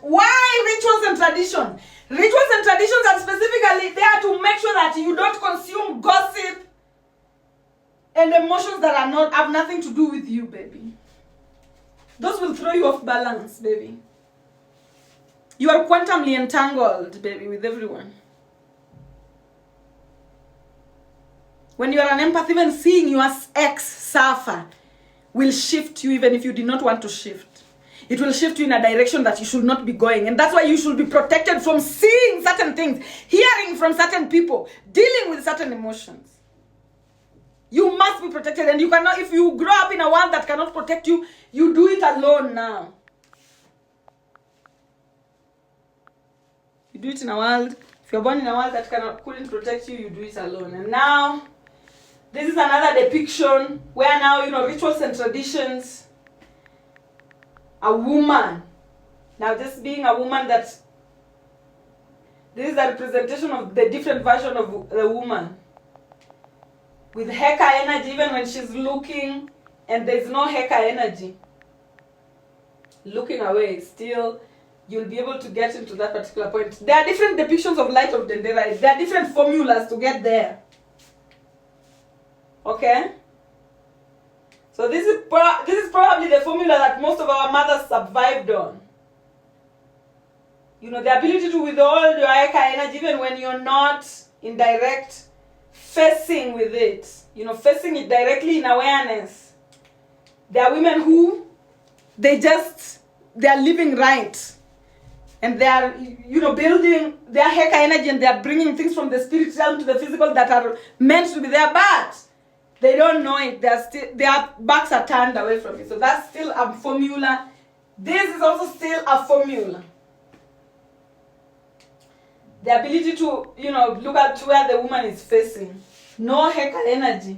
Why rituals and traditions? Rituals and traditions are specifically there to make sure that you don't consume gossip and emotions that have nothing to do with you, baby. Those will throw you off balance, baby. You are quantumly entangled, baby, with everyone. When you are an empath, even seeing your ex suffer will shift you, even if you did not want to shift. It will shift you in a direction that you should not be going. And that's why you should be protected from seeing certain things, hearing from certain people, dealing with certain emotions. You must be protected, and you cannot, if you grow up in a world that cannot protect you, you do it alone now. You do it in a world, if you're born in a world that couldn't protect you, you do it alone. And now, this is another depiction where now, rituals and traditions, a woman, now this being a woman this is a representation of the different version of the woman. With Heka energy, even when she's looking and there's no Heka energy, looking away, still you'll be able to get into that particular point. There are different depictions of light of Dendera. There are different formulas to get there. Okay? So this is probably the formula that most of our mothers survived on. The ability to withhold your Heka energy even when you're not in direct facing with it. Facing it directly in awareness. There are women who, they are living right. And they are, building their Heka energy, and they are bringing things from the spirit realm to the physical that are meant to be there, but they don't know it. Their backs are turned away from it. So that's still a formula. This is also still a formula. The ability to, look at where the woman is facing. No Heka energy.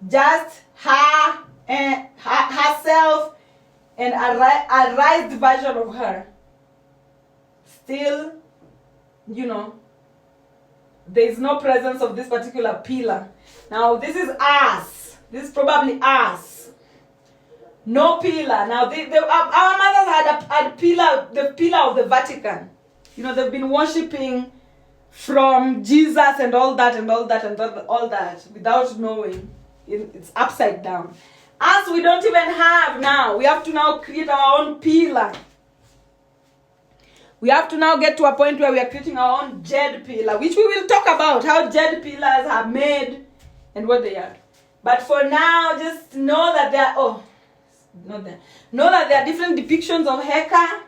Just herself and a raised version of her. Still, there is no presence of this particular pillar. Now, this is us. This is probably us. No pillar. Now, our mothers had a pillar, the pillar of the Vatican. They've been worshipping from Jesus and all that and all that and all that without knowing. It's upside down. Us, we don't even have now. We have to now create our own pillar. We have to now get to a point where we are creating our own jade pillar, which we will talk about, how jade pillars are made and what they are. But for now, just know that know that there are different depictions of Heka,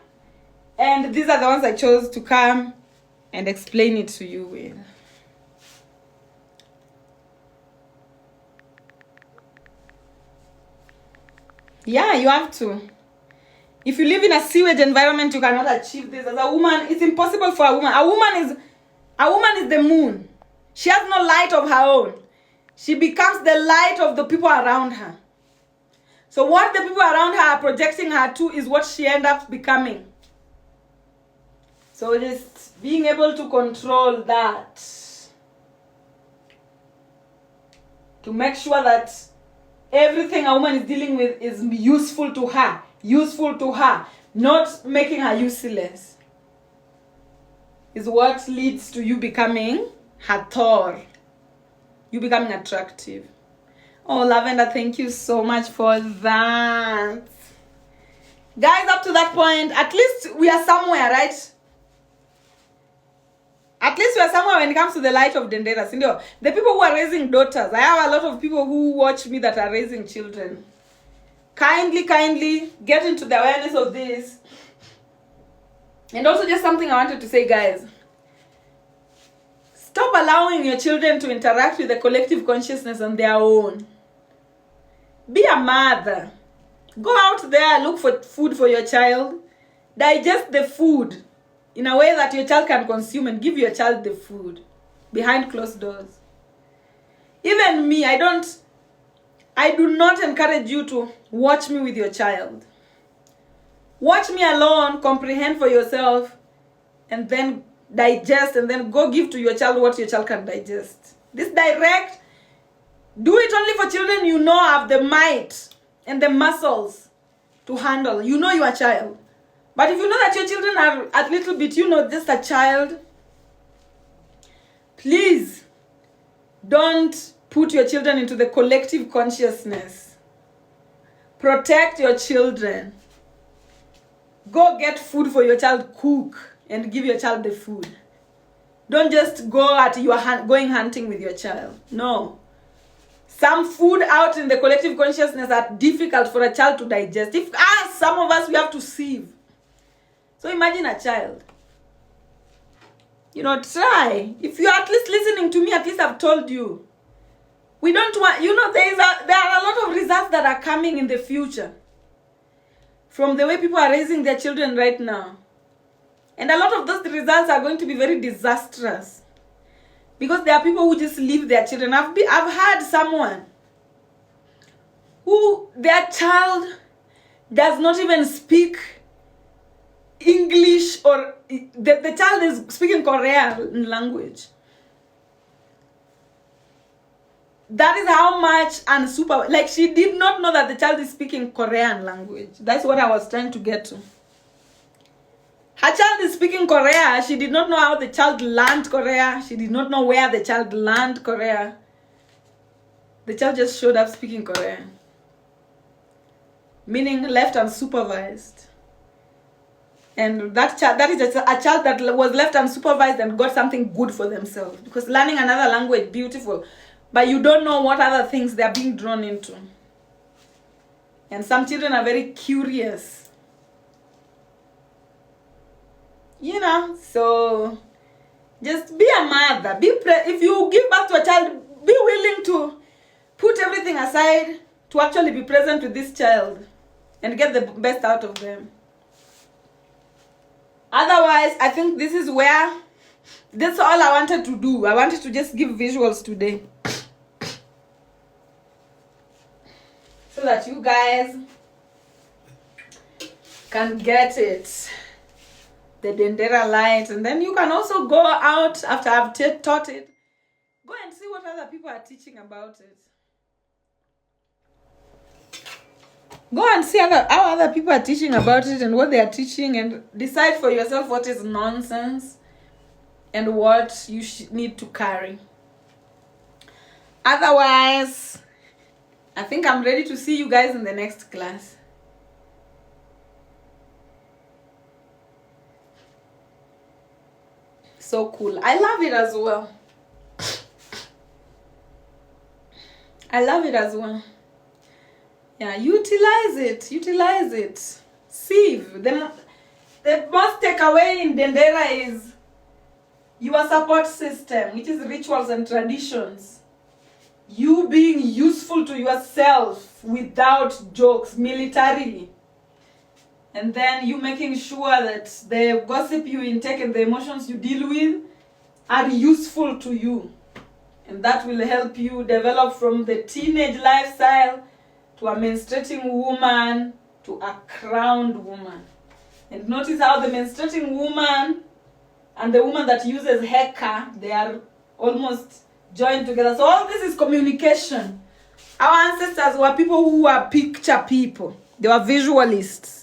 and these are the ones I chose to come and explain it to you with. Yeah, you have to. If you live in a sewage environment, you cannot achieve this. As a woman, it's impossible for a woman. A woman is the moon. She has no light of her own. She becomes the light of the people around her. So what the people around her are projecting her to is what she ends up becoming. So just being able to control that. To make sure that everything a woman is dealing with is useful to her. Not making her useless, is what leads to you becoming her Thor. You becoming attractive. Oh, Lavender, thank you so much for that. Guys, up to that point, at least we are somewhere, right? At least we are somewhere when it comes to the light of Dendera. The people who are raising daughters, I have a lot of people who watch me that are raising children. Kindly get into the awareness of this. And also just something I wanted to say, guys. Stop allowing your children to interact with the collective consciousness on their own. Be a mother. Go out there, look for food for your child. Digest the food in a way that your child can consume, and give your child the food behind closed doors. Even me, I do not encourage you to watch me with your child. Watch me alone, comprehend for yourself, and then digest, and then go give to your child what your child can digest. This direct, do it only for children you know have the might and the muscles to handle. You know your child. But if you know that your children are a little bit, just a child, please don't put your children into the collective consciousness. Protect your children. Go get food for your child, cook, and give your child the food. Don't just go at going hunting with your child. No. Some food out in the collective consciousness are difficult for a child to digest. Some of us, we have to sieve. So imagine a child. Try. If you're at least listening to me, at least I've told you. We don't want, there are a lot of results that are coming in the future from the way people are raising their children right now. And a lot of those results are going to be very disastrous. Because there are people who just leave their children. I've had someone who their child does not even speak English, or the child is speaking Korean language. That is how much unsupervised, like she did not know that the child is speaking Korean language. That's what I was trying to get to. Her child is speaking Korea. She did not know how the child learned Korea. She did not know where the child learned Korea. The child just showed up speaking Korean. Meaning left unsupervised. And that is a child that was left unsupervised and got something good for themselves. Because learning another language, beautiful. But you don't know what other things they're being drawn into. And some children are very curious. So just be a mother. If you give birth to a child, be willing to put everything aside to actually be present with this child and get the best out of them. Otherwise, I think that's all I wanted to do. I wanted to just give visuals today, so that you guys can get it. The Dendera light. And then you can also go out after I've taught it. Go and see what other people are teaching about it. Go and see how other people are teaching about it and what they are teaching, and decide for yourself what is nonsense and what you need to carry. Otherwise, I think I'm ready to see you guys in the next class. So cool. I love it as well. I love it as well. Yeah, utilize it. Sieve. The most takeaway in Dendera is your support system, which is rituals and traditions. You being useful to yourself without jokes, militarily. And then you making sure that the gossip you intake and the emotions you deal with are useful to you. And that will help you develop from the teenage lifestyle to a menstruating woman to a crowned woman. And notice how the menstruating woman and the woman that uses heka, they are almost joined together. So all this is communication. Our ancestors were people who were picture people. They were visualists.